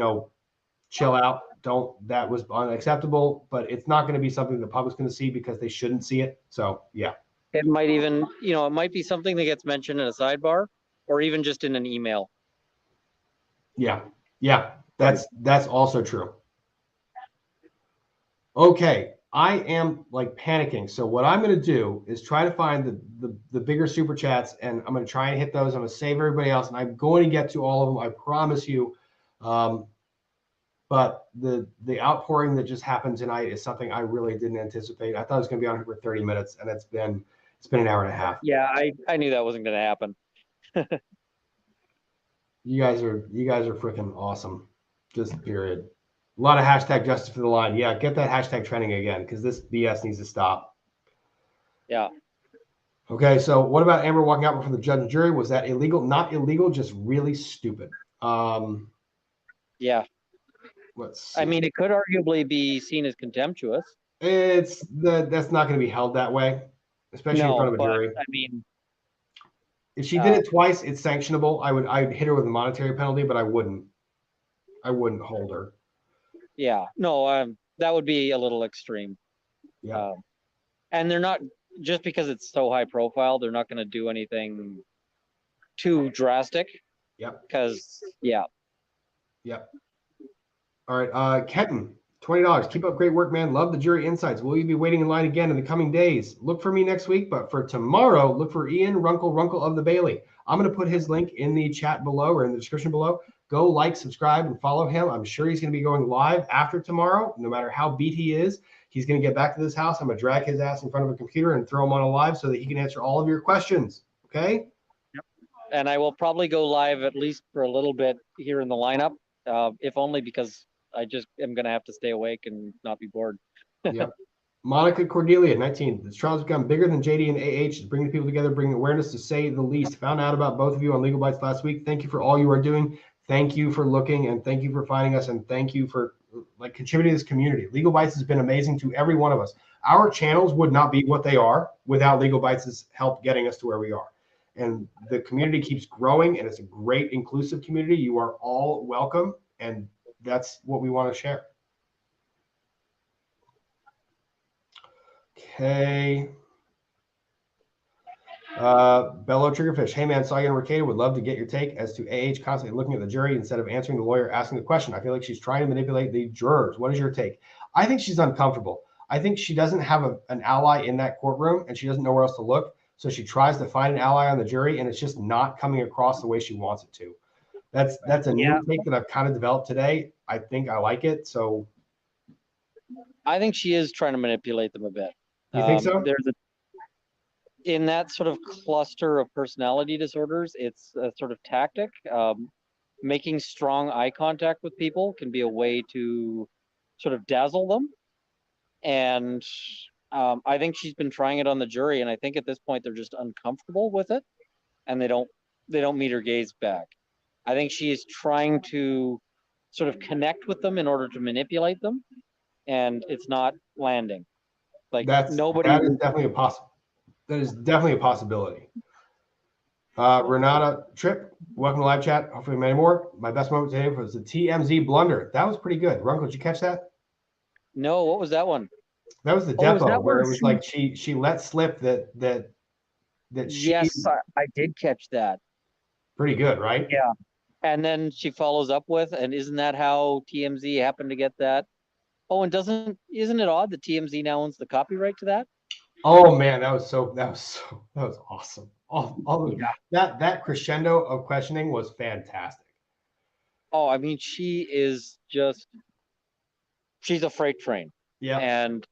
Speaker 1: chill out. That was unacceptable, but it's not going to be something the public's going to see because they shouldn't see it. So, yeah.
Speaker 2: It might even, it might be something that gets mentioned in a sidebar, or even just in an email.
Speaker 1: Yeah. That's also true. Okay, I am like panicking. So what I'm going to do is try to find the bigger super chats, and I'm going to try and hit those. I'm going to save everybody else, and I'm going to get to all of them. I promise you. But the outpouring that just happened tonight is something I really didn't anticipate. I thought it was going to be on here for 30 minutes, and it's been an hour and a half.
Speaker 2: Yeah, I knew that wasn't going to happen.
Speaker 1: You guys are freaking awesome. Just period. A lot of hashtag justice for the line. Yeah, get that hashtag trending again, because this BS needs to stop.
Speaker 2: Yeah.
Speaker 1: Okay, so what about Amber walking out before the judge and jury? Was that illegal? Not illegal, just really stupid.
Speaker 2: Yeah.
Speaker 1: Let's see.
Speaker 2: I mean, it could arguably be seen as contemptuous.
Speaker 1: That's not going to be held that way, especially in front of a jury.
Speaker 2: I mean,
Speaker 1: if she did it twice, it's sanctionable. I'd hit her with a monetary penalty, but I wouldn't hold her.
Speaker 2: Yeah, no, that would be a little extreme.
Speaker 1: Yeah.
Speaker 2: And they're not, just because it's so high profile, they're not going to do anything too drastic.
Speaker 1: Yep.
Speaker 2: Because, yeah.
Speaker 1: Yep. All right. Kenton, $20. Keep up great work, man. Love the jury insights. Will you be waiting in line again in the coming days? Look for me next week, but for tomorrow, look for Ian Runkle of the Bailey. I'm going to put his link in the chat below or in the description below. Go like, subscribe, and follow him. I'm sure he's going to be going live after tomorrow. No matter how beat he is, he's going to get back to this house. I'm going to drag his ass in front of a computer and throw him on a live so that he can answer all of your questions. Okay?
Speaker 2: Yep. And I will probably go live at least for a little bit here in the lineup, if only because I just am going to have to stay awake and not be bored.
Speaker 1: Yep. Monica Cordelia, 19. This trial's become bigger than JD and AH. It's bringing people together, bringing awareness, to say the least. Found out about both of you on Legal Bites last week. Thank you for all you are doing. Thank you for looking, and thank you for finding us, and thank you for contributing to this community. Legal Bites has been amazing to every one of us. Our channels would not be what they are without Legal Bites' help getting us to where we are. And the community keeps growing, and it's a great inclusive community. You are all welcome, and that's what we want to share. Okay. Bello Triggerfish. Hey man, saw you on Mercator. Would love to get your take as to AH constantly looking at the jury instead of answering the lawyer asking the question. I feel like she's trying to manipulate the jurors. What is your take? I think she's uncomfortable. I think she doesn't have an ally in that courtroom, and she doesn't know where else to look. So she tries to find an ally on the jury, and it's just not coming across the way she wants it to. That's a new take that I've kind of developed today. I think I like it. So
Speaker 2: I think she is trying to manipulate them a bit.
Speaker 1: You think so?
Speaker 2: In that sort of cluster of personality disorders, it's a sort of tactic. Making strong eye contact with people can be a way to sort of dazzle them. And I think she's been trying it on the jury, and I think at this point they're just uncomfortable with it, and they don't meet her gaze back. I think she is trying to sort of connect with them in order to manipulate them, and it's not landing. Like
Speaker 1: that is definitely a possibility. Renata Tripp, welcome to live chat. Hopefully many more. My best moment today was the TMZ blunder. That was pretty good. Runkle, did you catch that?
Speaker 2: No, what was that one?
Speaker 1: That was the depot where it was like she let slip that
Speaker 2: yes, I did catch that.
Speaker 1: Pretty good, right?
Speaker 2: Yeah. And then she follows up with, and isn't that how TMZ happened to get that? Oh, and isn't it odd that TMZ now owns the copyright to that?
Speaker 1: Oh man, that was awesome. That crescendo of questioning was fantastic.
Speaker 2: Oh, I mean, she's a freight train.
Speaker 1: Yeah.
Speaker 2: And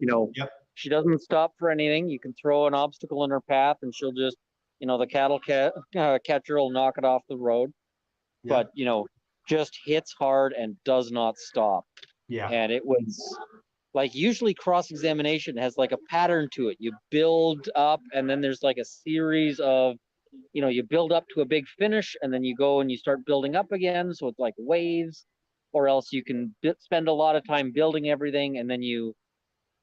Speaker 2: she doesn't stop for anything. You can throw an obstacle in her path and she'll just, the cattle catcher will knock it off the road. Yeah. But, just hits hard and does not stop.
Speaker 1: Yeah.
Speaker 2: And it was like, usually cross-examination has like a pattern to it. You build up and then there's like a series of, you build up to a big finish and then you go and you start building up again. So it's like waves, or else you can spend a lot of time building everything and then you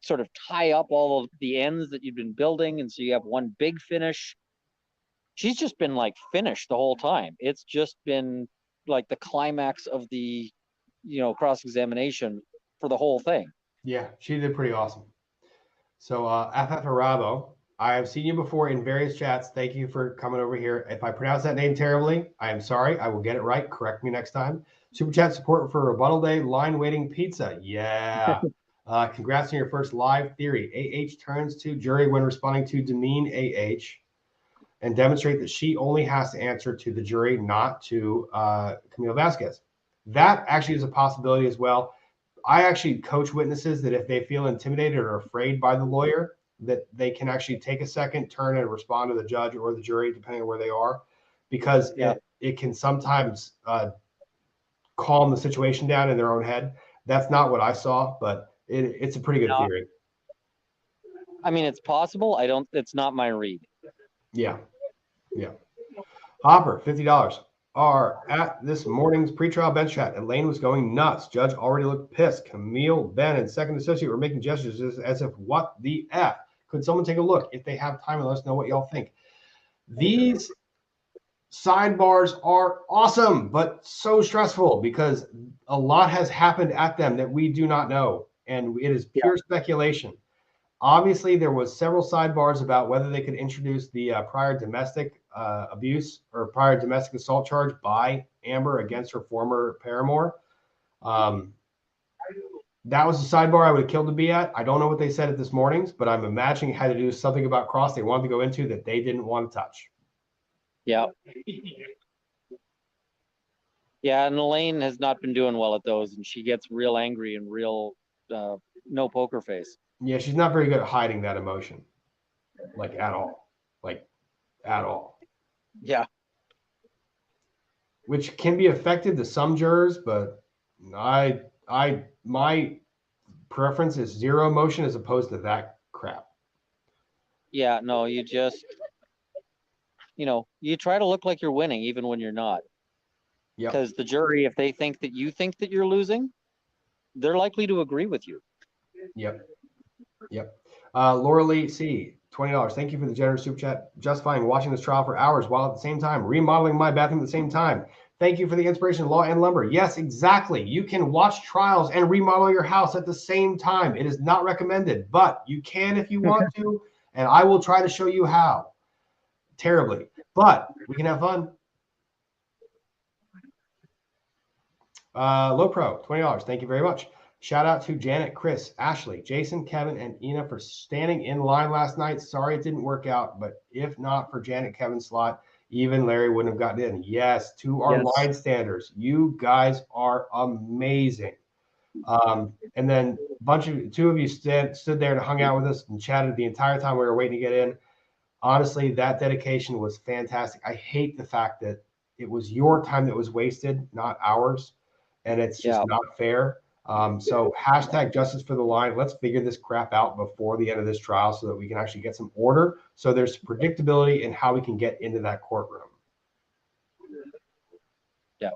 Speaker 2: sort of tie up all of the ends that you've been building. And so you have one big finish. She's just been like finished the whole time. It's just been like the climax of the, cross-examination for the whole thing.
Speaker 1: Yeah, she did pretty awesome. So FF Arabo, I have seen you before in various chats. Thank you for coming over here. If I pronounce that name terribly, I am sorry. I will get it right. Correct me next time. Super chat support for Rebuttal Day line waiting pizza. Yeah. Congrats on your first live theory. AH turns to jury when responding to demean AH and demonstrate that she only has to answer to the jury, not to Camille Vasquez. That actually is a possibility as well. I actually coach witnesses that if they feel intimidated or afraid by the lawyer, that they can actually take a second, turn and respond to the judge or the jury, depending on where they are, because it can sometimes calm the situation down in their own head. That's not what I saw, but it's a pretty good theory.
Speaker 2: I mean, it's possible. It's not my read.
Speaker 1: Yeah. Hopper, $50. Are at this morning's pretrial bench chat. Elaine was going nuts. Judge already looked pissed. Camille, Ben, and second associate were making gestures as if, what the F? Could someone take a look? If they have time, and let us know what y'all think. These sidebars are awesome, but so stressful because a lot has happened at them that we do not know. And it is pure speculation. Obviously, there was several sidebars about whether they could introduce the prior domestic abuse or prior domestic assault charge by Amber against her former paramour. That was a sidebar I would have killed to be at. I don't know what they said at this morning's, but I'm imagining it had to do something about Cross they wanted to go into that they didn't want to touch.
Speaker 2: Yeah. Yeah, and Elaine has not been doing well at those, and she gets real angry and real no poker face.
Speaker 1: Yeah, she's not very good at hiding that emotion, like at all.
Speaker 2: Yeah.
Speaker 1: Which can be effective to some jurors, but my preference is zero emotion as opposed to that crap.
Speaker 2: Yeah, no, you just, you try to look like you're winning even when you're not.
Speaker 1: Yeah.
Speaker 2: Because the jury, if they think that you think that you're losing, they're likely to agree with you.
Speaker 1: Yep. Laura Lee C, $20. Thank you for the generous super chat. Justifying watching this trial for hours while at the same time remodeling my bathroom at the same time. Thank you for the inspiration, Law and Lumber. Yes, exactly. You can watch trials and remodel your house at the same time. It is not recommended, but you can if you want to, and I will try to show you how. Terribly, but we can have fun. Low Pro, $20. Thank you very much. Shout out to Janet, Chris, Ashley, Jason, Kevin, and Ina for standing in line last night. Sorry it didn't work out, but if not for Janet, Kevin's slot, even Larry wouldn't have gotten in. Yes, to our line standers. You guys are amazing. And then two of you stood there and hung out with us and chatted the entire time we were waiting to get in. Honestly, that dedication was fantastic. I hate the fact that it was your time that was wasted, not ours. And it's just not fair. So hashtag justice for the line. Let's figure this crap out before the end of this trial so that we can actually get some order. So there's predictability in how we can get into that courtroom.
Speaker 2: Yeah.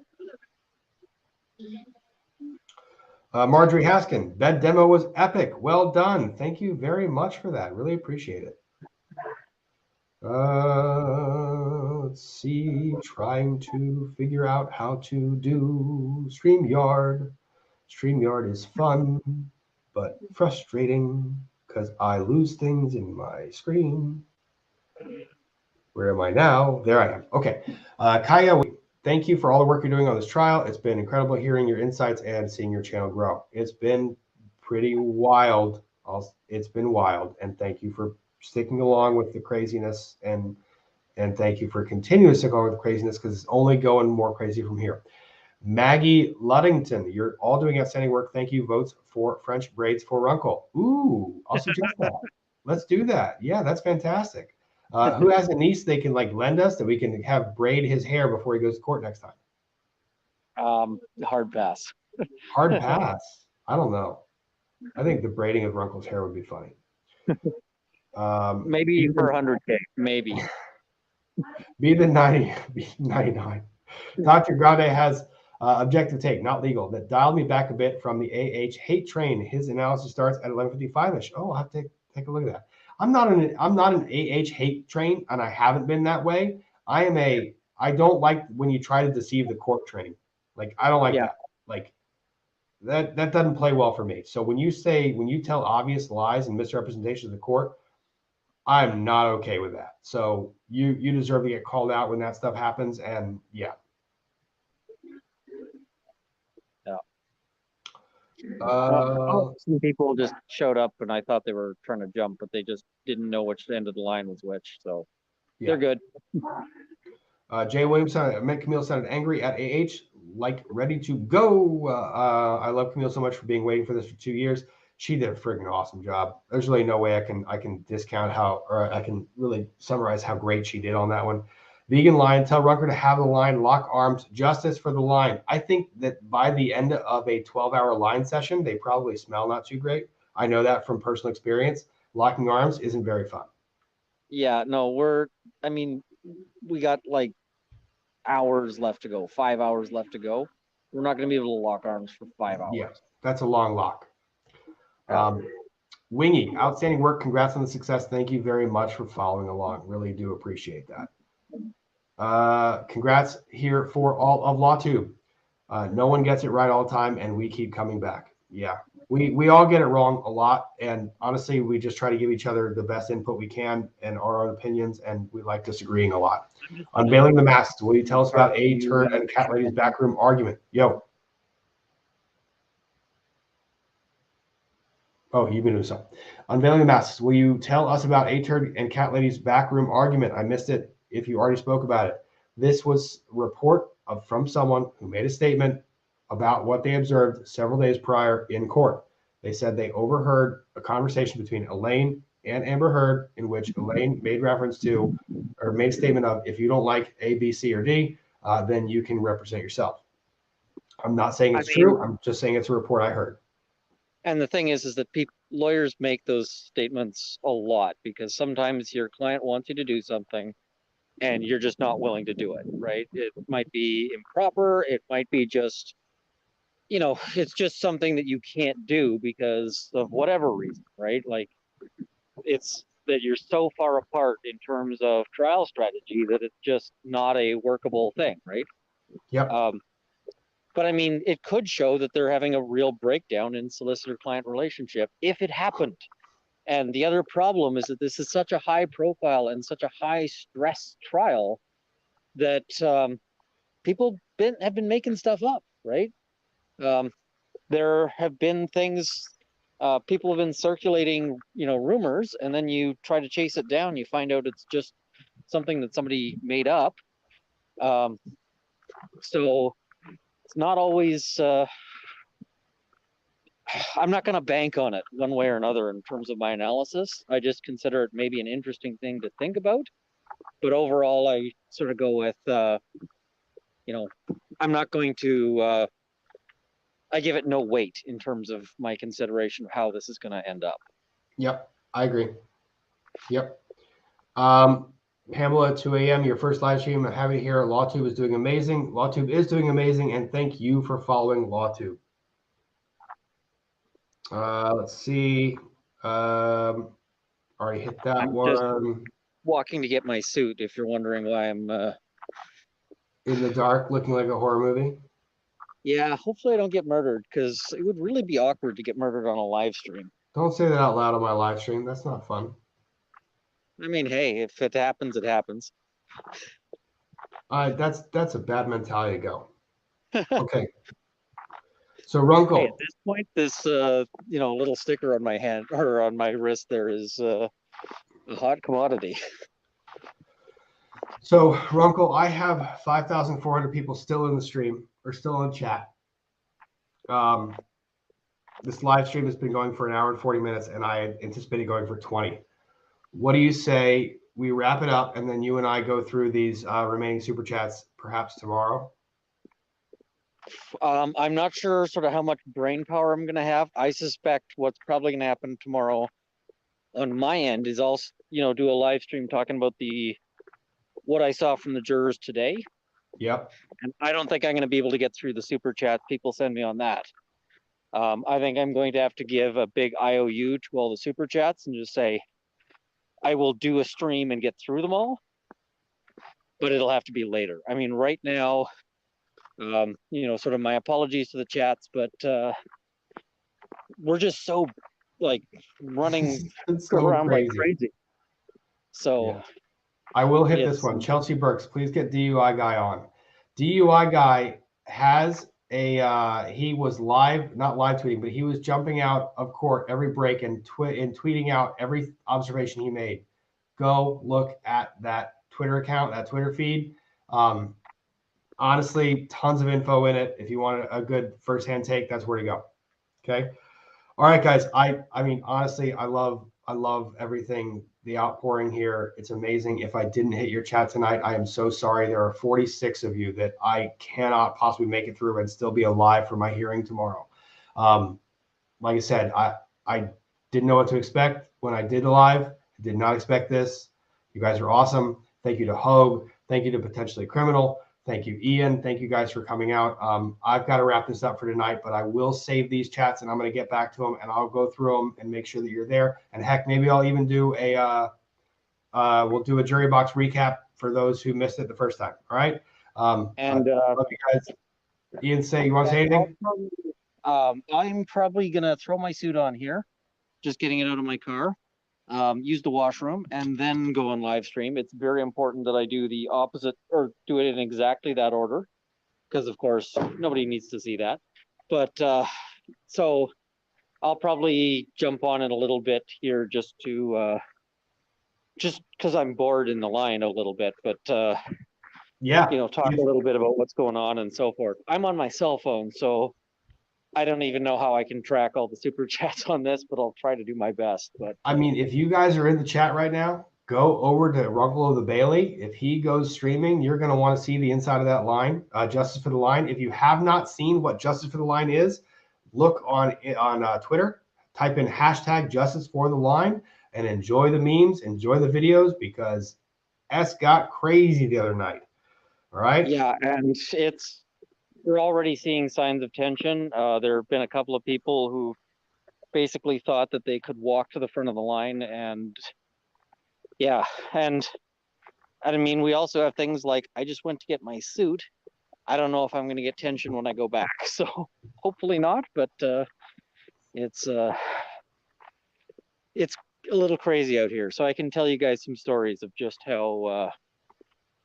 Speaker 1: Marjorie Haskin, that demo was epic. Well done. Thank you very much for that. Really appreciate it. Let's see. Trying to figure out how to do StreamYard. StreamYard is fun, but frustrating because I lose things in my screen. Where am I now? There I am. Okay. Kaya, thank you for all the work you're doing on this trial. It's been incredible hearing your insights and seeing your channel grow. It's been pretty wild. It's been wild. And thank you for sticking along with the craziness. And thank you for continuing to stick along with the craziness because it's only going more crazy from here. Maggie Luddington, you're all doing outstanding work. Thank you. Votes for French braids for Runkle. Ooh, I'll suggest that. Let's do that. Yeah, that's fantastic. Who has a niece they can lend us that we can have braid his hair before he goes to court next time?
Speaker 2: Hard pass.
Speaker 1: Hard pass. I don't know. I think the braiding of Runkle's hair would be funny.
Speaker 2: Maybe for 100K. Maybe.
Speaker 1: Be the 99. Dr. Grade has objective take, not legal, that dialed me back a bit from the AH hate train. His analysis starts at 11:55ish. Oh, I'll have to take a look at that. I'm not an AH hate train, and I haven't been that way. I don't like when you try to deceive the court train. I don't like that. That doesn't play well for me. So when you tell obvious lies and misrepresentation of the court, I'm not okay with that. So you deserve to get called out when that stuff happens. And yeah.
Speaker 2: Yeah.
Speaker 1: Uh,
Speaker 2: Some people just showed up and I thought they were trying to jump, but they just didn't know which end of the line was which. So they're good.
Speaker 1: Jay Williams meant Camille sounded angry at AH, like ready to go. I love Camille so much for waiting for this for 2 years. She did a freaking awesome job. There's really no way I can discount how, or I can really summarize how great she did on that one. Vegan Lion, tell Rucker to have the line, lock arms, justice for the line. I think that by the end of a 12-hour line session, they probably smell not too great. I know that from personal experience. Locking arms isn't very fun.
Speaker 2: Yeah, no, we got like hours left to go, 5 hours left to go. We're not going to be able to lock arms for 5 hours.
Speaker 1: Yeah, that's a long lock. Wingy, outstanding work. Congrats on the success. Thank you very much for following along. Really do appreciate that. Congrats here for all of LawTube. No one gets it right all the time, and we keep coming back. Yeah, we all get it wrong a lot, and honestly, we just try to give each other the best input we can and our own opinions, and we like disagreeing a lot. Unveiling the masks. Will you tell us about A Turd and Cat Lady's backroom argument? Yo. Oh, you've been doing something. Unveiling the masks. Will you tell us about A Turd and Cat Lady's backroom argument? I missed it if you already spoke about it. This was a report from someone who made a statement about what they observed several days prior in court. They said they overheard a conversation between Elaine and Amber Heard in which Elaine made reference to, or made a statement of, if you don't like A, B, C, or D, then you can represent yourself. I'm not saying it's true. I'm just saying it's a report I heard.
Speaker 2: And the thing is that lawyers make those statements a lot because sometimes your client wants you to do something and you're just not willing to do it, right? It might be improper. It might be just, it's just something that you can't do because of whatever reason, right? Like it's that you're so far apart in terms of trial strategy that it's just not a workable thing, right?
Speaker 1: Yep.
Speaker 2: But I mean, it could show that they're having a real breakdown in solicitor-client relationship if it happened. And the other problem is that this is such a high profile and such a high stress trial that people have been making stuff up, right? There have been things, people have been circulating, rumors, and then you try to chase it down. You find out it's just something that somebody made up. So it's not always, I'm not going to bank on it one way or another in terms of my analysis. I just consider it maybe an interesting thing to think about. But overall, I sort of go with, I'm not going to, I give it no weight in terms of my consideration of how this is going to end up.
Speaker 1: Yep, I agree. Yep. Pamela, 2 a.m., your first live stream. I'm happy to hear LawTube is doing amazing. LawTube is doing amazing, and thank you for following LawTube. Let's see. Already hit that one.
Speaker 2: Walking to get my suit, if you're wondering why I'm
Speaker 1: in the dark, looking like a horror movie.
Speaker 2: Yeah, hopefully I don't get murdered, because it would really be awkward to get murdered on a live stream.
Speaker 1: Don't say that out loud on my live stream. That's not fun.
Speaker 2: I mean, hey, if it happens, it happens.
Speaker 1: That's a bad mentality to go. Okay. So Runkle.
Speaker 2: Hey, at this point, this little sticker on my hand or on my wrist there is a hot commodity.
Speaker 1: So Runkle, I have 5,400 people still in the stream or still in chat. This live stream has been going for an hour and 40 minutes, and I anticipated going for 20. What do you say we wrap it up, and then you and I go through these remaining super chats perhaps tomorrow?
Speaker 2: I'm not sure sort of how much brain power I'm going to have. I suspect what's probably going to happen tomorrow on my end is also, do a live stream talking about what I saw from the jurors today.
Speaker 1: Yep.
Speaker 2: And I don't think I'm going to be able to get through the super chats people send me on that. I think I'm going to have to give a big IOU to all the super chats and just say, I will do a stream and get through them all, but it'll have to be later. I mean, right now, sort of my apologies to the chats, but we're just so running
Speaker 1: so
Speaker 2: around
Speaker 1: crazy.
Speaker 2: like crazy. So
Speaker 1: yeah. I will hit this
Speaker 2: it's-
Speaker 1: one. Chelsea Burks, please get DUI guy on. DUI guy has a he was not live tweeting, but he was jumping out of court every break and tweeting out every observation he made. Go look at that Twitter account, that Twitter feed. Honestly, tons of info in it. If you want a good firsthand take, that's where to go. Okay. All right, guys. I mean, honestly, I love everything, the outpouring here. It's amazing. If I didn't hit your chat tonight, I am so sorry. There are 46 of you that I cannot possibly make it through and still be alive for my hearing tomorrow. Like I said, I didn't know what to expect when I did the live. I did not expect this. You guys are awesome. Thank you to Hogue. Thank you to Potentially Criminal. Thank you, Ian. Thank you guys for coming out. I've got to wrap this up for tonight, but I will save these chats and I'm going to get back to them and I'll go through them and make sure that you're there. And heck, maybe I'll even do we'll do a jury box recap for those who missed it the first time. All right.
Speaker 2: and
Speaker 1: love you guys. Ian, you want to say anything?
Speaker 2: I'm probably gonna throw my suit on here, just getting it out of my car. Use the washroom and then go on live stream. It's very important that I do the opposite or do it in exactly that order, because of course nobody needs to see that. But so I'll probably jump on in a little bit here just because I'm bored in the line a little bit, but
Speaker 1: yeah,
Speaker 2: talk a little bit about what's going on and so forth. I'm on my cell phone, so I don't even know how I can track all the super chats on this, but I'll try to do my best. But
Speaker 1: I mean, if you guys are in the chat right now, go over to Runkle of the Bailey. If he goes streaming, you're going to want to see the inside of that line, Justice for the Line. If you have not seen what Justice for the Line is, look on Twitter, type in hashtag Justice for the Line, and enjoy the memes, enjoy the videos, because S got crazy the other night. All right.
Speaker 2: Yeah, and we're already seeing signs of tension. There have been a couple of people who basically thought that they could walk to the front of the line, and yeah, and I mean, we also have things like, I just went to get my suit. I don't know if I'm going to get tension when I go back, so hopefully not, but it's a little crazy out here. So I can tell you guys some stories of just how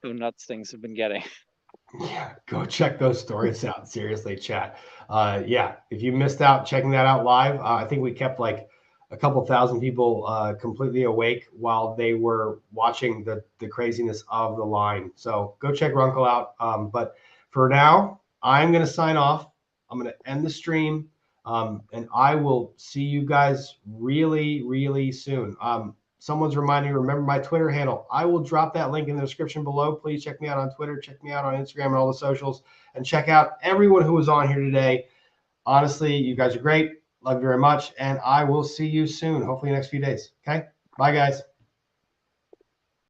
Speaker 2: nuts things have been getting.
Speaker 1: Yeah, go check those stories out. Seriously, chat. Yeah, if you missed out checking that out live, I think we kept like a couple thousand people completely awake while they were watching the craziness of the line. So go check Runkle out. But for now, I'm going to sign off. I'm going to end the stream, and I will see you guys really, really soon. Someone's reminding me, remember my Twitter handle. I will drop that link in the description below. Please check me out on Twitter, check me out on Instagram and all the socials, and check out everyone who was on here today. Honestly, you guys are great. Love you very much. And I will see you soon, hopefully next few days. Okay? Bye, guys.